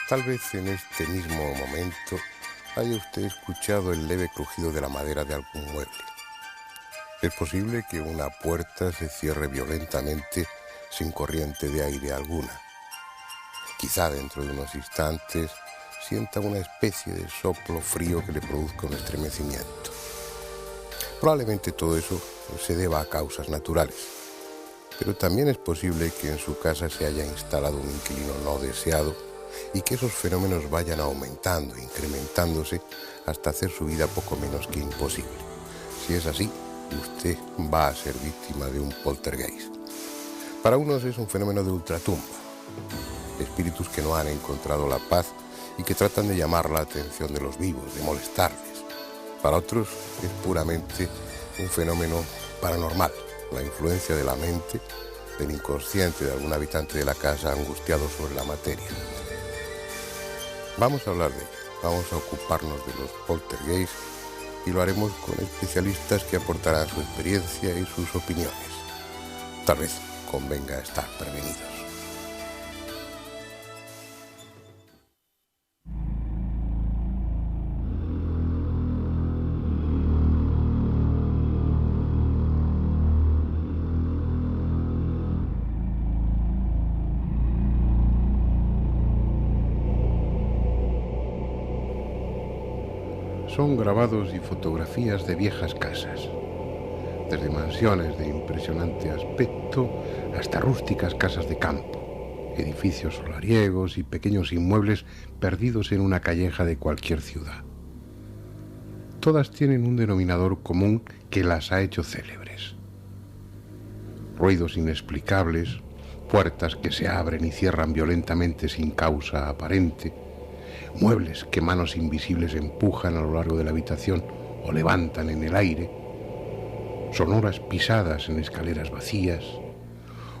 Tal vez en este mismo momento haya usted escuchado el leve crujido de la madera de algún mueble. Es posible que una puerta se cierre violentamente sin corriente de aire alguna. Quizá dentro de unos instantes sienta una especie de soplo frío que le produzca un estremecimiento. Probablemente todo eso se deba a causas naturales, pero también es posible que en su casa se haya instalado un inquilino no deseado y que esos fenómenos vayan aumentando, incrementándose, hasta hacer su vida poco menos que imposible. Si es así, usted va a ser víctima de un poltergeist. Para unos es un fenómeno de ultratumba, espíritus que no han encontrado la paz y que tratan de llamar la atención de los vivos, de molestarles. Para otros es puramente un fenómeno paranormal, la influencia de la mente, del inconsciente de algún habitante de la casa angustiado sobre la materia. Vamos a hablar de ello, vamos a ocuparnos de los poltergeists y lo haremos con especialistas que aportarán su experiencia y sus opiniones. Tal vez convenga estar prevenidos. Son grabados y fotografías de viejas casas, desde mansiones de impresionante aspecto hasta rústicas casas de campo, edificios solariegos y pequeños inmuebles perdidos en una calleja de cualquier ciudad. Todas tienen un denominador común que las ha hecho célebres. Ruidos inexplicables, puertas que se abren y cierran violentamente sin causa aparente, muebles que manos invisibles empujan a lo largo de la habitación o levantan en el aire, sonoras pisadas en escaleras vacías,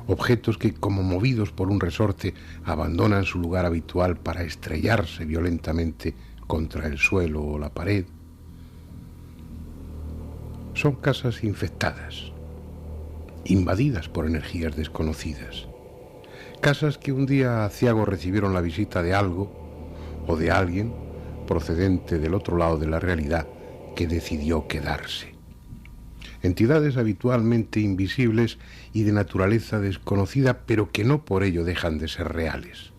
objetos que, como movidos por un resorte, abandonan su lugar habitual para estrellarse violentamente contra el suelo o la pared. Son casas infectadas, invadidas por energías desconocidas, casas que un día aciago recibieron la visita de algo o de alguien procedente del otro lado de la realidad que decidió quedarse. Entidades habitualmente invisibles y de naturaleza desconocida, pero que no por ello dejan de ser reales.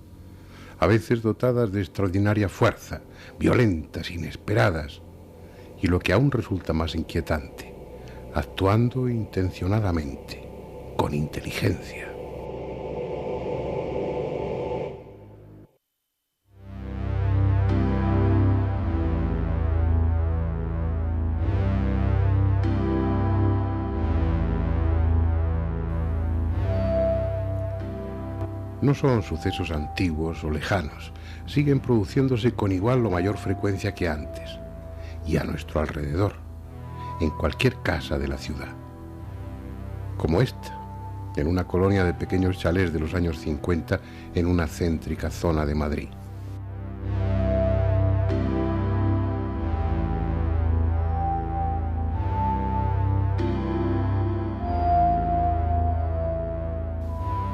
A veces dotadas de extraordinaria fuerza, violentas, inesperadas, y lo que aún resulta más inquietante, actuando intencionadamente, con inteligencia. No son sucesos antiguos o lejanos, siguen produciéndose con igual o mayor frecuencia que antes, y a nuestro alrededor, en cualquier casa de la ciudad. Como esta, en una colonia de pequeños chalés de los años 50 en una céntrica zona de Madrid.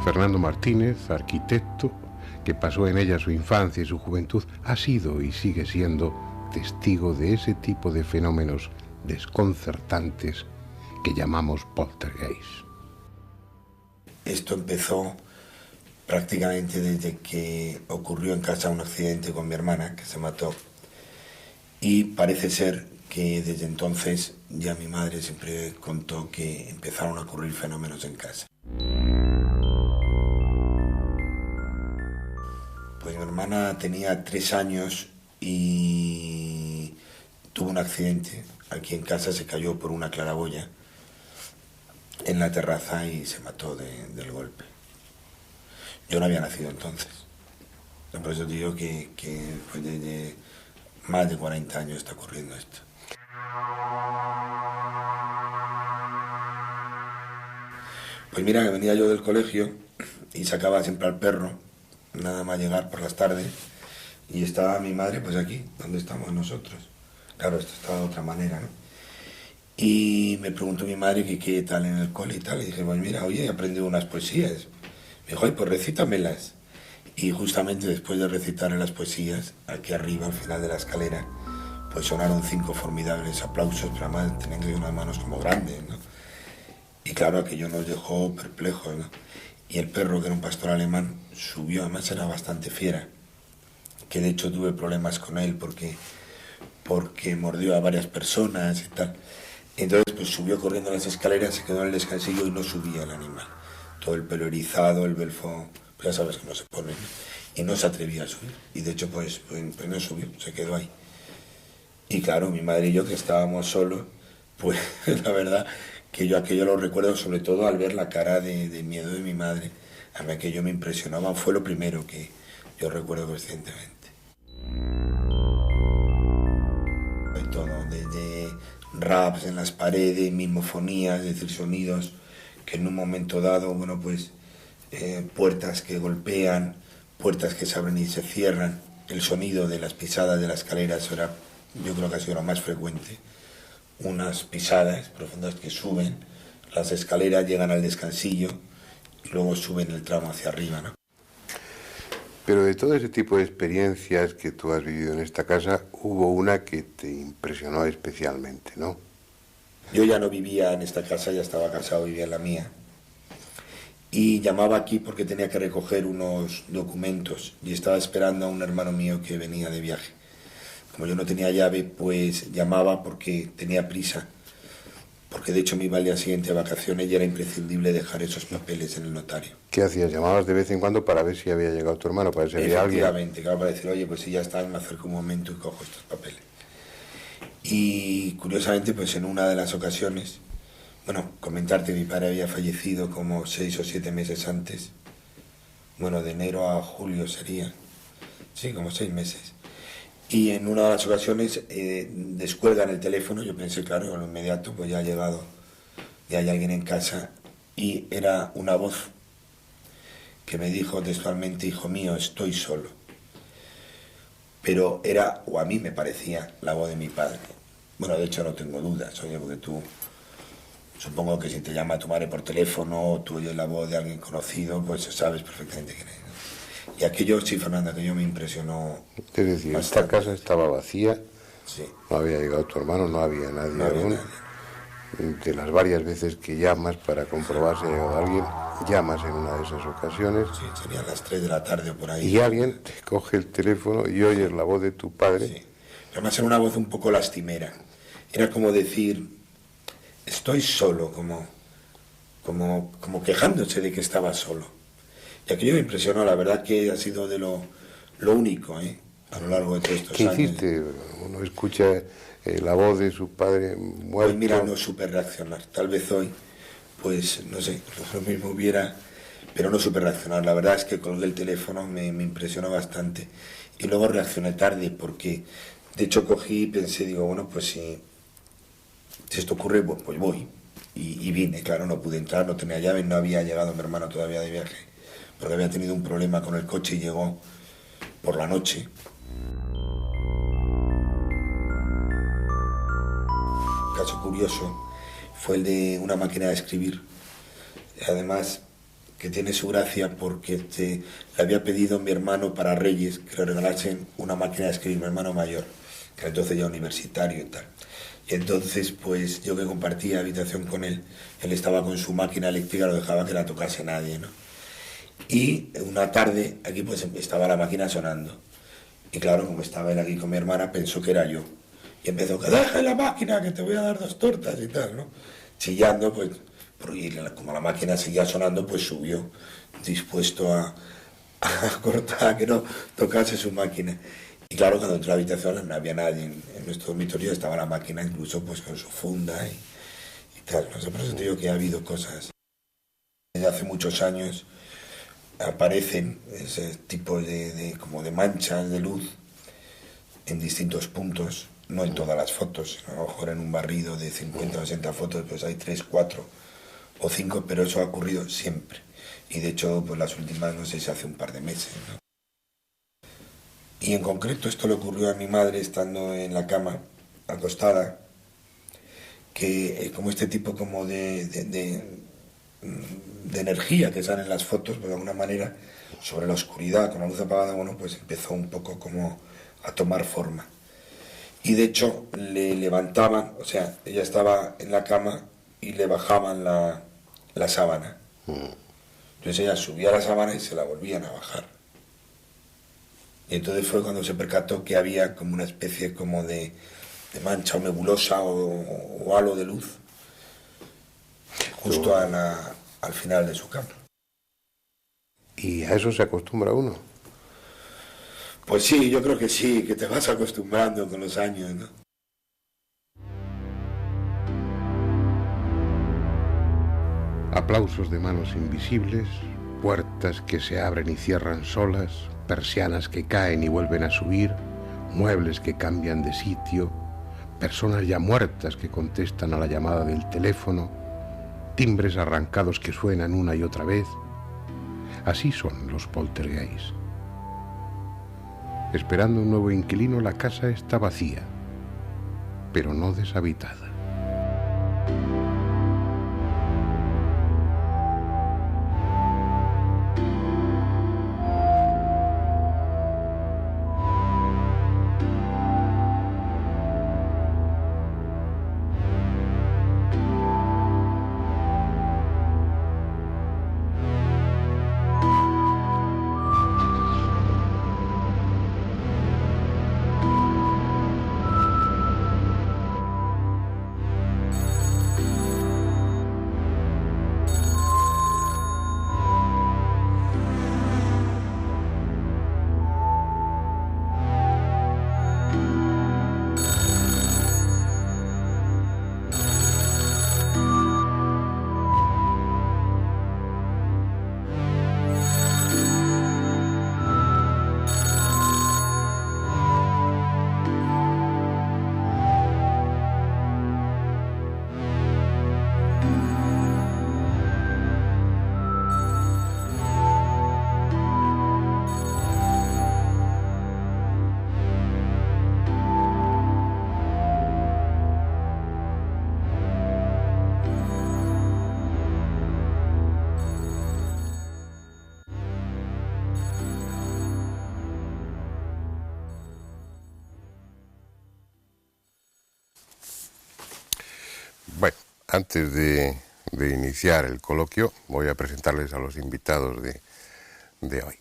Fernando Martínez, arquitecto, que pasó en ella su infancia y su juventud, ha sido y sigue siendo testigo de ese tipo de fenómenos desconcertantes que llamamos poltergeist. Esto empezó prácticamente desde que ocurrió en casa un accidente con mi hermana, que se mató, y parece ser que desde entonces ya mi madre siempre contó que empezaron a ocurrir fenómenos en casa. Pues mi hermana tenía 3 años y tuvo un accidente. Aquí en casa se cayó por una claraboya en la terraza y se mató del golpe. Yo no había nacido entonces. Por eso digo que fue desde más de 40 años está ocurriendo esto. Pues mira, que venía yo del colegio y sacaba siempre al perro, nada más llegar por las tardes, y estaba mi madre pues aquí, donde estamos nosotros. Claro, esto estaba de otra manera, ¿no? Y me preguntó mi madre que qué tal en el cole y tal, y dije, pues mira, oye, he aprendido unas poesías. Me dijo, ay, pues recítamelas. Y justamente después de recitar las poesías, aquí arriba, al final de la escalera, pues sonaron 5 formidables aplausos, pero además teniendo unas manos como grandes, ¿no? Y claro, aquello nos dejó perplejos, ¿no? Y el perro, que era un pastor alemán, subió, además era bastante fiera, que de hecho tuve problemas con él porque mordió a varias personas y tal. Entonces pues subió corriendo las escaleras, se quedó en el descansillo y no subía el animal. Todo el pelo erizado, el belfo, pues ya sabes que no se pone, ¿no? Y no se atrevía a subir. Y de hecho pues no subió, se quedó ahí. Y claro, mi madre y yo, que estábamos solos, pues la verdad que yo aquello lo recuerdo sobre todo al ver la cara de miedo de mi madre. A mí aquello me impresionaba, fue lo primero que yo recuerdo conscientemente. De todo, desde raps en las paredes, mismofonías, es decir, sonidos que en un momento dado, bueno, pues puertas que golpean, puertas que se abren y se cierran, el sonido de las pisadas de la escalera, eso era, yo creo que ha sido lo más frecuente. Unas pisadas profundas que suben las escaleras, llegan al descansillo y luego suben el tramo hacia arriba, ¿no? Pero de todo ese tipo de experiencias que tú has vivido en esta casa, hubo una que te impresionó especialmente, ¿no? Yo ya no vivía en esta casa, ya estaba casado, vivía en la mía. Y llamaba aquí porque tenía que recoger unos documentos y estaba esperando a un hermano mío que venía de viaje. Como yo no tenía llave, pues llamaba porque tenía prisa. Porque de hecho me iba al día siguiente a vacaciones y era imprescindible dejar esos papeles en el notario. ¿Qué hacías? ¿Llamabas de vez en cuando para ver si había llegado tu hermano, para ver si había alguien? Efectivamente, claro, para decir, oye, pues si ya está, me acerco un momento y cojo estos papeles. Y curiosamente, pues en una de las ocasiones, bueno, comentarte, mi padre había fallecido como 6 o 7 meses antes. Bueno, de enero a julio sería. Sí, como 6 meses. Y en una de las ocasiones descuelgan el teléfono, yo pensé, claro, lo inmediato, pues ya ha llegado, ya hay alguien en casa, y era una voz que me dijo textualmente, hijo mío, estoy solo. Pero era, o a mí me parecía, la voz de mi padre. Bueno, de hecho no tengo dudas, oye, porque tú, supongo que si te llama tu madre por teléfono, o tú oyes la voz de alguien conocido, pues sabes perfectamente quién es, ¿no? Y aquello, sí, Fernanda, aquello me impresionó. Es decir, bastante. Esta casa estaba vacía, Sí. no había llegado tu hermano, no había nadie No había aún. nadie. De las varias veces que llamas para comprobar si ha llegado alguien, llamas en una de esas ocasiones Sí, serían las 3 de la tarde o por ahí. y alguien te coge el teléfono y oyes la voz de tu padre. Sí. Además era una voz un poco lastimera. Era como decir, estoy solo, como quejándose de que estaba solo. Y aquello me impresionó, la verdad que ha sido de lo único, a lo largo de todos estos ¿Qué años. hiciste? Uno escucha la voz de su padre muerto. Pues mira, no supe reaccionar. Tal vez hoy, pues no sé, lo mismo hubiera, pero no supe reaccionar. La verdad es que colgué el teléfono, me impresionó bastante. Y luego reaccioné tarde porque, de hecho, cogí y pensé, digo, bueno, pues si esto ocurre, pues voy. Y vine, claro, no pude entrar, no tenía llave, no había llegado mi hermano todavía de viaje, porque había tenido un problema con el coche y llegó por la noche. Un caso curioso fue el de una máquina de escribir. Además, que tiene su gracia porque le había pedido a mi hermano para Reyes que le regalasen una máquina de escribir, mi hermano mayor, que era entonces ya universitario y tal. Y entonces, pues yo que compartía habitación con él, él estaba con su máquina eléctrica, lo dejaba que la tocase nadie, ¿no? Y una tarde, aquí pues estaba la máquina sonando. Y claro, como estaba él aquí con mi hermana, pensó que era yo. Y empezó, que deje la máquina, que te voy a dar 2 tortas y tal, ¿no? Chillando, pues, porque como la máquina seguía sonando, pues subió, dispuesto a cortar, a que no tocase su máquina. Y claro, cuando entré a la habitación no había nadie en nuestro dormitorio, estaba la máquina incluso pues con su funda y tal. No sé, por eso te digo que ha habido cosas. Desde hace muchos años aparecen ese tipo como de manchas de luz en distintos puntos, no en todas las fotos, a lo mejor en un barrido de 50 o 60 fotos pues hay 3, 4 o 5, pero eso ha ocurrido siempre. Y de hecho, pues las últimas, no sé si hace un par de meses, ¿no? Y en concreto esto le ocurrió a mi madre estando en la cama, acostada, que como este tipo como de de energía que salen en las fotos, pero de alguna manera sobre la oscuridad, con la luz apagada, bueno, pues empezó un poco como a tomar forma. Y de hecho le levantaban, o sea, ella estaba en la cama y le bajaban la sábana. Entonces ella subía la sábana y se la volvían a bajar. Y entonces fue cuando se percató que había como una especie como de mancha o nebulosa o halo de luz justo al final de su cama. ¿Y a eso se acostumbra uno? Pues sí, yo creo que sí, que te vas acostumbrando con los años, ¿no? Aplausos de manos invisibles, puertas que se abren y cierran solas, persianas que caen y vuelven a subir, muebles que cambian de sitio, personas ya muertas que contestan a la llamada del teléfono, timbres arrancados que suenan una y otra vez. Así son los poltergeists. Esperando un nuevo inquilino, la casa está vacía, pero no deshabitada. Bueno, antes de iniciar el coloquio, voy a presentarles a los invitados de hoy,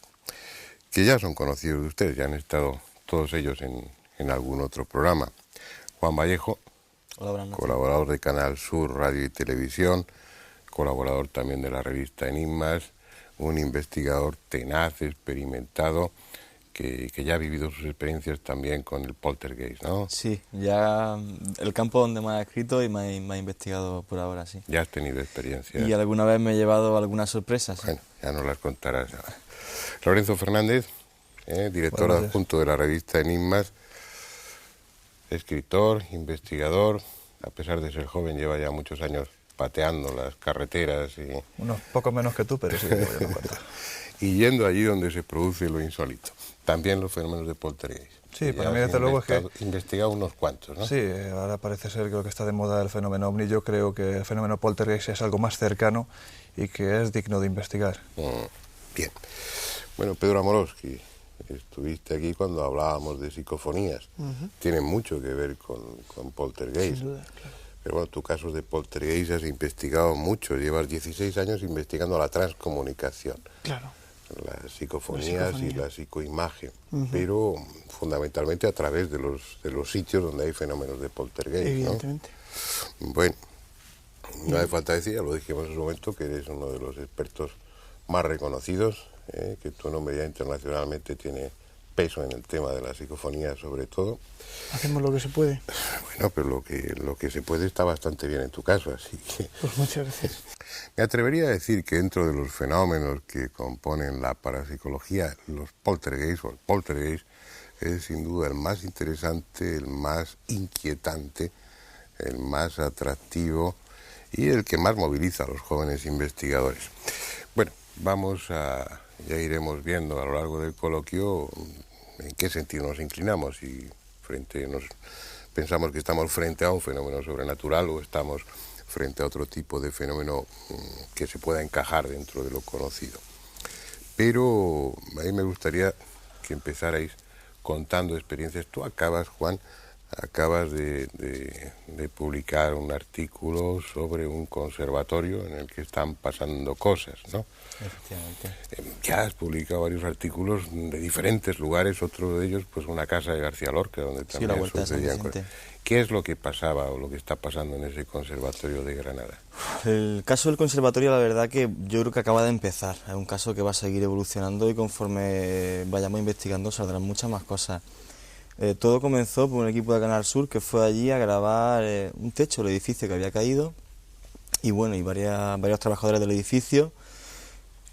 que ya son conocidos de ustedes, ya han estado todos ellos en algún otro programa. Juan Vallejo, colaborador de Canal Sur Radio y Televisión, colaborador también de la revista Enigmas, un investigador tenaz, experimentado, que ya ha vivido sus experiencias también con el poltergeist, ¿no? Sí, ya el campo donde más he escrito y más he investigado por ahora, sí. Ya has tenido experiencias. Y alguna vez me he llevado algunas sorpresas. Bueno, ya nos las contarás ahora. Lorenzo Fernández, director adjunto de la revista Enigmas, escritor, investigador, a pesar de ser joven lleva ya muchos años pateando las carreteras y... Unos pocos menos que tú, pero sí, voy a contar. Y yendo allí donde se produce lo insólito. También los fenómenos de poltergeist. Sí, para mí desde luego es que... investigado unos cuantos, ¿no? Sí, ahora parece ser que lo que está de moda el fenómeno ovni. Yo creo que el fenómeno poltergeist es algo más cercano y que es digno de investigar. Bien. Bueno, Pedro Amorowski, estuviste aquí cuando hablábamos de psicofonías. Tiene mucho que ver con poltergeist. Sin duda, claro. Pero bueno, tu caso de poltergeist has investigado mucho. Llevas 16 años investigando la transcomunicación. Claro. Las psicofonías y la psicoimagen, pero fundamentalmente a través de los sitios donde hay fenómenos de poltergeist, evidentemente. ¿no? Bueno, no hace falta decir, ya lo dijimos en su momento, que eres uno de los expertos más reconocidos, que tu nombre ya internacionalmente tiene peso en el tema de la psicofonía sobre todo. Hacemos lo que se puede. Bueno, pero lo que se puede está bastante bien en tu caso, así que... Pues muchas gracias. Me atrevería a decir que dentro de los fenómenos que componen la parapsicología, los poltergeist o el poltergeist es sin duda el más interesante, el más inquietante, el más atractivo y el que más moviliza a los jóvenes investigadores. Bueno, ya iremos viendo a lo largo del coloquio en qué sentido nos inclinamos, si pensamos que estamos frente a un fenómeno sobrenatural o estamos frente a otro tipo de fenómeno que se pueda encajar dentro de lo conocido. Pero a mí me gustaría que empezarais contando experiencias. Tú acabas, Juan, de publicar un artículo sobre un conservatorio en el que están pasando cosas, ¿no? Efectivamente. Ya has publicado varios artículos de diferentes lugares, otro de ellos, pues una casa de García Lorca, donde Sí, también la Huerta de San sucedían Vicente. cosas. ¿Qué es lo que pasaba o lo que está pasando en ese conservatorio de Granada? El caso del conservatorio, la verdad que yo creo que acaba de empezar. Es un caso que va a seguir evolucionando y conforme vayamos investigando saldrán muchas más cosas. Todo comenzó por un equipo de Canal Sur que fue allí a grabar un techo del edificio que había caído y bueno, y varios trabajadores del edificio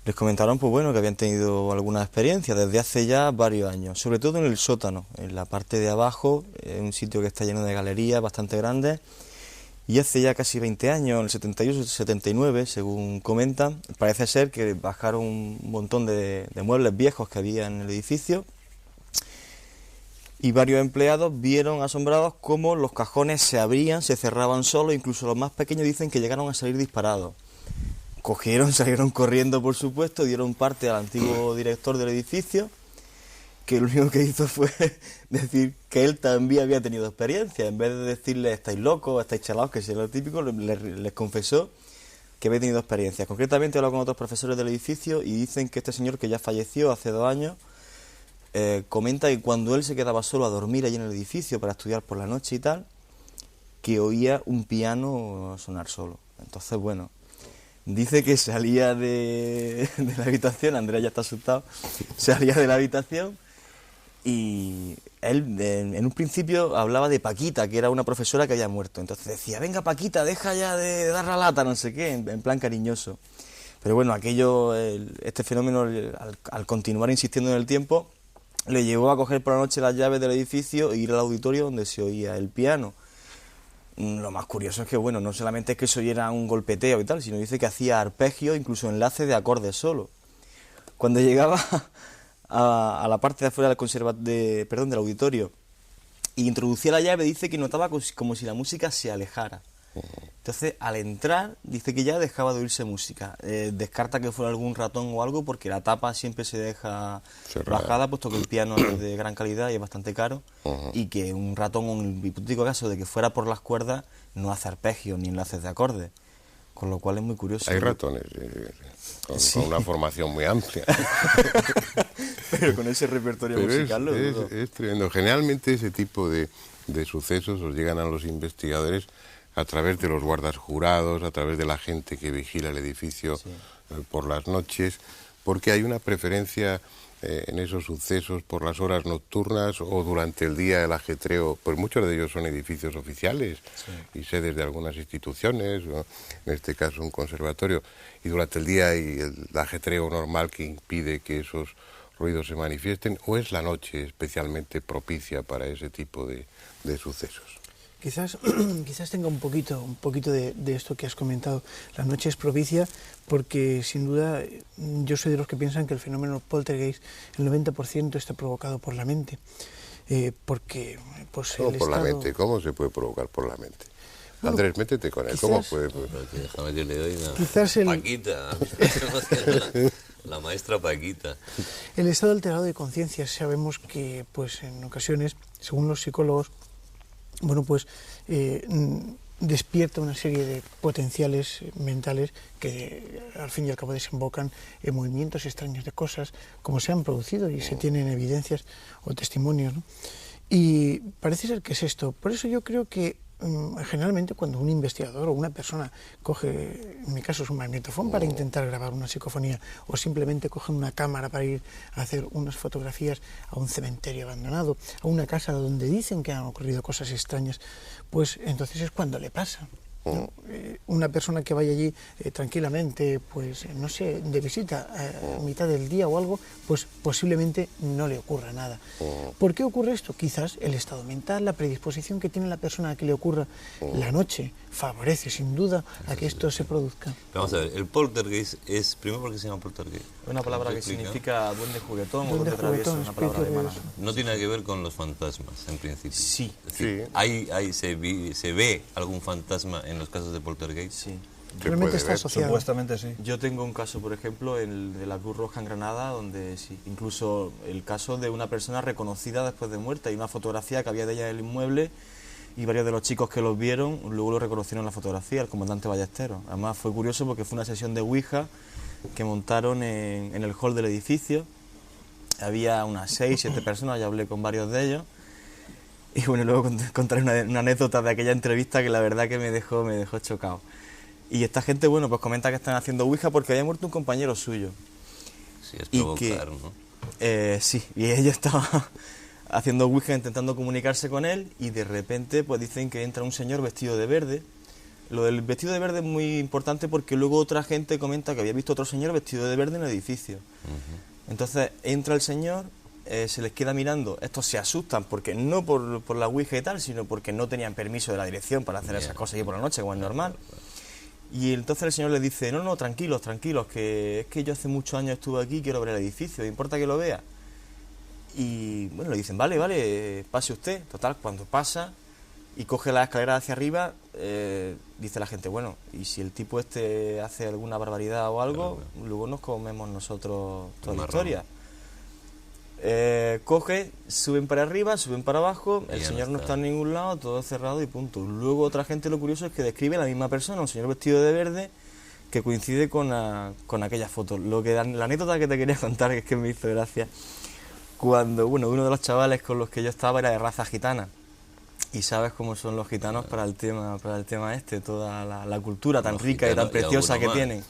les comentaron pues bueno, que habían tenido alguna experiencia desde hace ya varios años, sobre todo en el sótano, en la parte de abajo, un sitio que está lleno de galerías bastante grandes, y hace ya casi 20 años, en el 78 79, según comentan, parece ser que bajaron un montón de muebles viejos que había en el edificio y varios empleados vieron asombrados cómo los cajones se abrían, se cerraban solos, incluso los más pequeños dicen que llegaron a salir disparados. Salieron corriendo, por supuesto, dieron parte al antiguo director del edificio, que lo único que hizo fue decir que él también había tenido experiencia. En vez de decirle estáis locos, estáis chalados, que sería lo típico, les confesó que había tenido experiencia. Concretamente habló con otros profesores del edificio y dicen que este señor, que ya falleció hace 2 años, comenta que cuando él se quedaba solo a dormir allí en el edificio para estudiar por la noche y tal, que oía un piano sonar solo. Entonces, bueno, dice que salía de la habitación, Andrea ya está asustado, salía de la habitación y él en un principio hablaba de Paquita, que era una profesora que había muerto. Entonces decía, venga Paquita, deja ya de dar la lata, no sé qué, en plan cariñoso. Pero bueno, este fenómeno, al continuar insistiendo en el tiempo, le llevó a coger por la noche las llaves del edificio e ir al auditorio donde se oía el piano. Lo más curioso es que, bueno, no solamente es que se oyera un golpeteo y tal, sino dice que hacía arpegio, incluso enlace de acordes solo. Cuando llegaba a la parte de afuera del auditorio y introducía la llave, dice que notaba como si la música se alejara. Entonces, al entrar, dice que ya dejaba de oírse música. Descarta que fuera algún ratón o algo, porque la tapa siempre se deja bajada, puesto que el piano es de gran calidad y es bastante caro, y que un ratón, en el hipotético caso de que fuera por las cuerdas, no hace arpegios ni enlaces de acordes. Con lo cual es muy curioso. Hay ratones con una formación muy amplia. Pero con ese repertorio musical es tremendo. Generalmente ese tipo de sucesos os llegan a los investigadores a través de los guardas jurados, a través de la gente que vigila el edificio por las noches, porque hay una preferencia en esos sucesos por las horas nocturnas o durante el día el ajetreo, pues muchos de ellos son edificios oficiales y sedes de algunas instituciones, o en este caso un conservatorio, y durante el día hay el ajetreo normal que impide que esos ruidos se manifiesten, o es la noche especialmente propicia para ese tipo de sucesos. Quizás tenga un poquito de esto que has comentado. La noche es propicia porque, sin duda, yo soy de los que piensan que el fenómeno poltergeist, el 90% está provocado por la mente. Porque, pues, ¿Cómo por la mente? ¿Cómo se puede provocar por la mente? Bueno, Andrés, métete con él. ¿Cómo puede? Déjame que le doy una... Quizás Paquita, la maestra Paquita. El estado alterado de conciencia, sabemos que, pues, en ocasiones, según los psicólogos, bueno, pues despierta una serie de potenciales mentales que al fin y al cabo desembocan en movimientos extraños de cosas, como se han producido y se tienen evidencias o testimonios, ¿no? Y parece ser que es esto. Por eso yo creo que generalmente cuando un investigador o una persona coge, en mi caso es un magnetofón para intentar grabar una psicofonía, o simplemente coge una cámara para ir a hacer unas fotografías a un cementerio abandonado, a una casa donde dicen que han ocurrido cosas extrañas, pues entonces es cuando le pasa, ¿no? Una persona que vaya allí tranquilamente, pues no sé, de visita a mitad del día o algo, pues posiblemente no le ocurra nada. ¿Por qué ocurre esto? Quizás el estado mental, la predisposición que tiene la persona a que le ocurra la noche favorece sin duda a que esto se produzca. Vamos a ver, el poltergeist es, primero, ¿por qué se llama poltergeist? Una palabra que significa duende juguetón o duende travieso, una palabra espíritu alemana. No tiene nada que ver con los fantasmas, en principio. Sí. Es decir, se ve algún fantasma en en los casos de poltergeist? Sí. Se Realmente puede está ver. asociado. Supuestamente sí. Yo tengo un caso, por ejemplo, el de la Cruz Roja en Granada, donde sí, incluso el caso de una persona reconocida después de muerta. Hay una fotografía que había de ella en el inmueble y varios de los chicos que los vieron luego lo reconocieron en la fotografía, el comandante Ballesteros. Además fue curioso porque fue una sesión de Ouija que montaron en el hall del edificio. Había unas 6, 7 personas, ya hablé con varios de ellos. Y bueno, luego contaré una anécdota de aquella entrevista que la verdad que me dejó chocado. Y esta gente, bueno, pues comenta que están haciendo Ouija porque había muerto un compañero suyo. Sí, es Y provocar, ¿no? Sí, y ella estaba haciendo Ouija intentando comunicarse con él y de repente pues dicen que entra un señor vestido de verde. Lo del vestido de verde es muy importante porque luego otra gente comenta que había visto otro señor vestido de verde en el edificio. Entonces entra el señor, se les queda mirando, estos se asustan porque no por la Ouija y tal, sino porque no tenían permiso de la dirección para hacer esas cosas allí por la noche, como es normal. Y entonces el señor les dice, no, tranquilos, que es que yo hace muchos años estuve aquí y quiero ver el edificio, ¿me importa que lo vea? Y bueno, le dicen, vale, pase usted. Total, cuando pasa y coge la escalera hacia arriba, dice la gente, bueno, y si el tipo este hace alguna barbaridad o algo, luego nos comemos nosotros toda la historia. Coge, suben para arriba, suben para abajo, el señor no está en ningún lado, todo cerrado y punto. Luego otra gente, lo curioso es que describe a la misma persona, un señor vestido de verde, que coincide con aquella foto. La anécdota que te quería contar, que es que me hizo gracia, cuando uno de los chavales con los que yo estaba era de raza gitana, y sabes cómo son los gitanos para el tema este, toda la cultura tan rica y tan preciosa que tienen.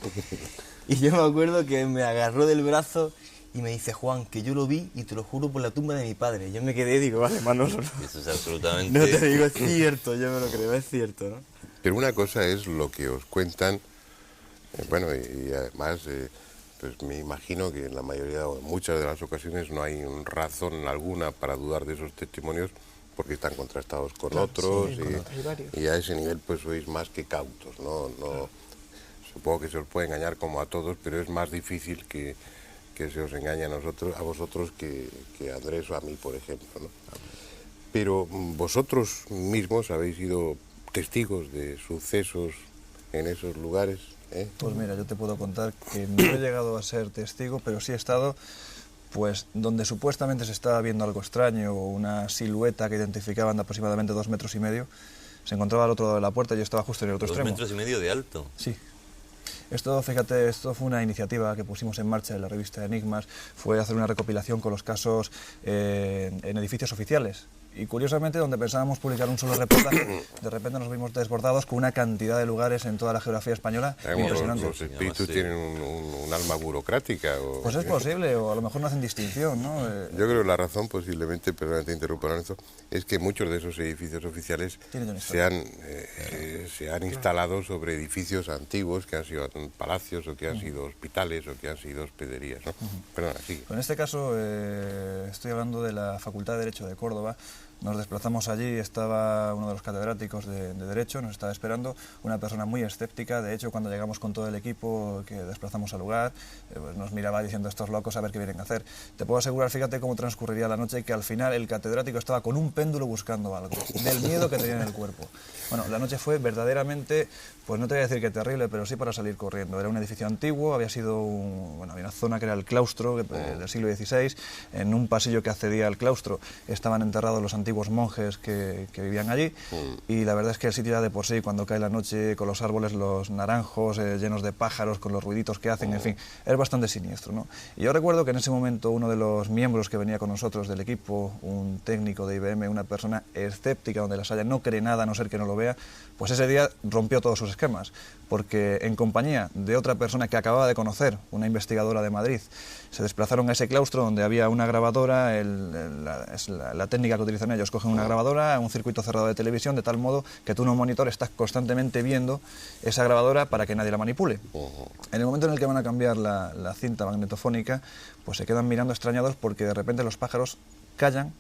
Y yo me acuerdo que me agarró del brazo y me dice, Juan, que yo lo vi y te lo juro por la tumba de mi padre. Yo me quedé y digo, vale, Manolo, Eso es absolutamente... no te digo, es cierto, yo me lo creo, es cierto, ¿no? Pero una cosa es lo que os cuentan, bueno, y además, pues me imagino que en la mayoría o en muchas de las ocasiones no hay razón alguna para dudar de esos testimonios porque están contrastados con otros sí, con otros y varios. y a ese nivel pues sois más que cautos, ¿no? Supongo que se os puede engañar como a todos, pero es más difícil que se os engañe a vosotros que a Andrés o a mí, por ejemplo, ¿no? Pero vosotros mismos habéis sido testigos de sucesos en esos lugares, ¿eh? Pues mira, yo te puedo contar que no he llegado a ser testigo, pero sí he estado pues donde supuestamente se estaba viendo algo extraño o una silueta que identificaban de aproximadamente 2,5 metros, se encontraba al otro lado de la puerta y yo estaba justo en el otro 2,5 extremo. metros de alto. Sí. Esto, fíjate, esto fue una iniciativa que pusimos en marcha en la revista Enigmas, fue hacer una recopilación con los casos en edificios oficiales. Y curiosamente, donde pensábamos publicar un solo reportaje, de repente nos vimos desbordados con una cantidad de lugares en toda la geografía española impresionante. Los espíritus tienen un alma burocrática. Pues es posible, o a lo mejor no hacen distinción, ¿no? Yo creo que la razón, posiblemente, perdón, te interrumpo, Lorenzo, es que muchos de esos edificios oficiales se han instalado sobre edificios antiguos que han sido palacios o que han sido hospitales o que han sido hospederías, ¿no? Perdona, sigue. En este caso, estoy hablando de la Facultad de Derecho de Córdoba. Nos desplazamos allí, estaba uno de los catedráticos de Derecho, nos estaba esperando, una persona muy escéptica. De hecho, cuando llegamos con todo el equipo que desplazamos al lugar, pues nos miraba diciendo, estos locos, a ver qué vienen a hacer. Te puedo asegurar, fíjate cómo transcurriría la noche, que al final el catedrático estaba con un péndulo buscando algo, del miedo que tenía en el cuerpo. Bueno, la noche fue verdaderamente, pues no te voy a decir que terrible, pero sí para salir corriendo. Era un edificio antiguo, había sido había una zona que era el claustro del siglo XVI. En un pasillo que accedía al claustro estaban enterrados los antiguos monjes que vivían allí, y la verdad es que el sitio ya de por sí, cuando cae la noche, con los árboles, los naranjos llenos de pájaros, con los ruiditos que hacen, en fin, es bastante siniestro, ¿no? Y yo recuerdo que en ese momento uno de los miembros que venía con nosotros del equipo, un técnico de IBM, una persona escéptica donde las haya, no cree nada a no ser que no lo vea, pues ese día rompió todos sus esquemas, porque en compañía de otra persona que acababa de conocer, una investigadora de Madrid, se desplazaron a ese claustro donde había una grabadora, es la técnica que utilizan ellos, cogen una grabadora, un circuito cerrado de televisión, de tal modo que tú en un monitor estás constantemente viendo esa grabadora para que nadie la manipule. En el momento en el que van a cambiar la cinta magnetofónica, pues se quedan mirando extrañados porque de repente los pájaros callan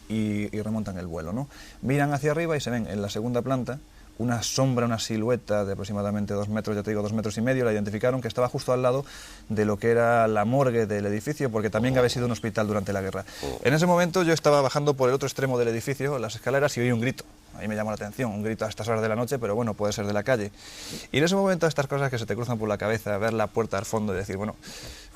y remontan el vuelo, ¿no? Miran hacia arriba y se ven en la segunda planta una sombra, una silueta de aproximadamente 2 metros, ya te digo, 2,5 metros, la identificaron, que estaba justo al lado de lo que era la morgue del edificio, porque también había sido un hospital durante la guerra. En ese momento yo estaba bajando por el otro extremo del edificio, las escaleras, y oí un grito. A mí me llamó la atención, un grito a estas horas de la noche, pero bueno, puede ser de la calle. Y en ese momento estas cosas que se te cruzan por la cabeza, ver la puerta al fondo y decir, bueno,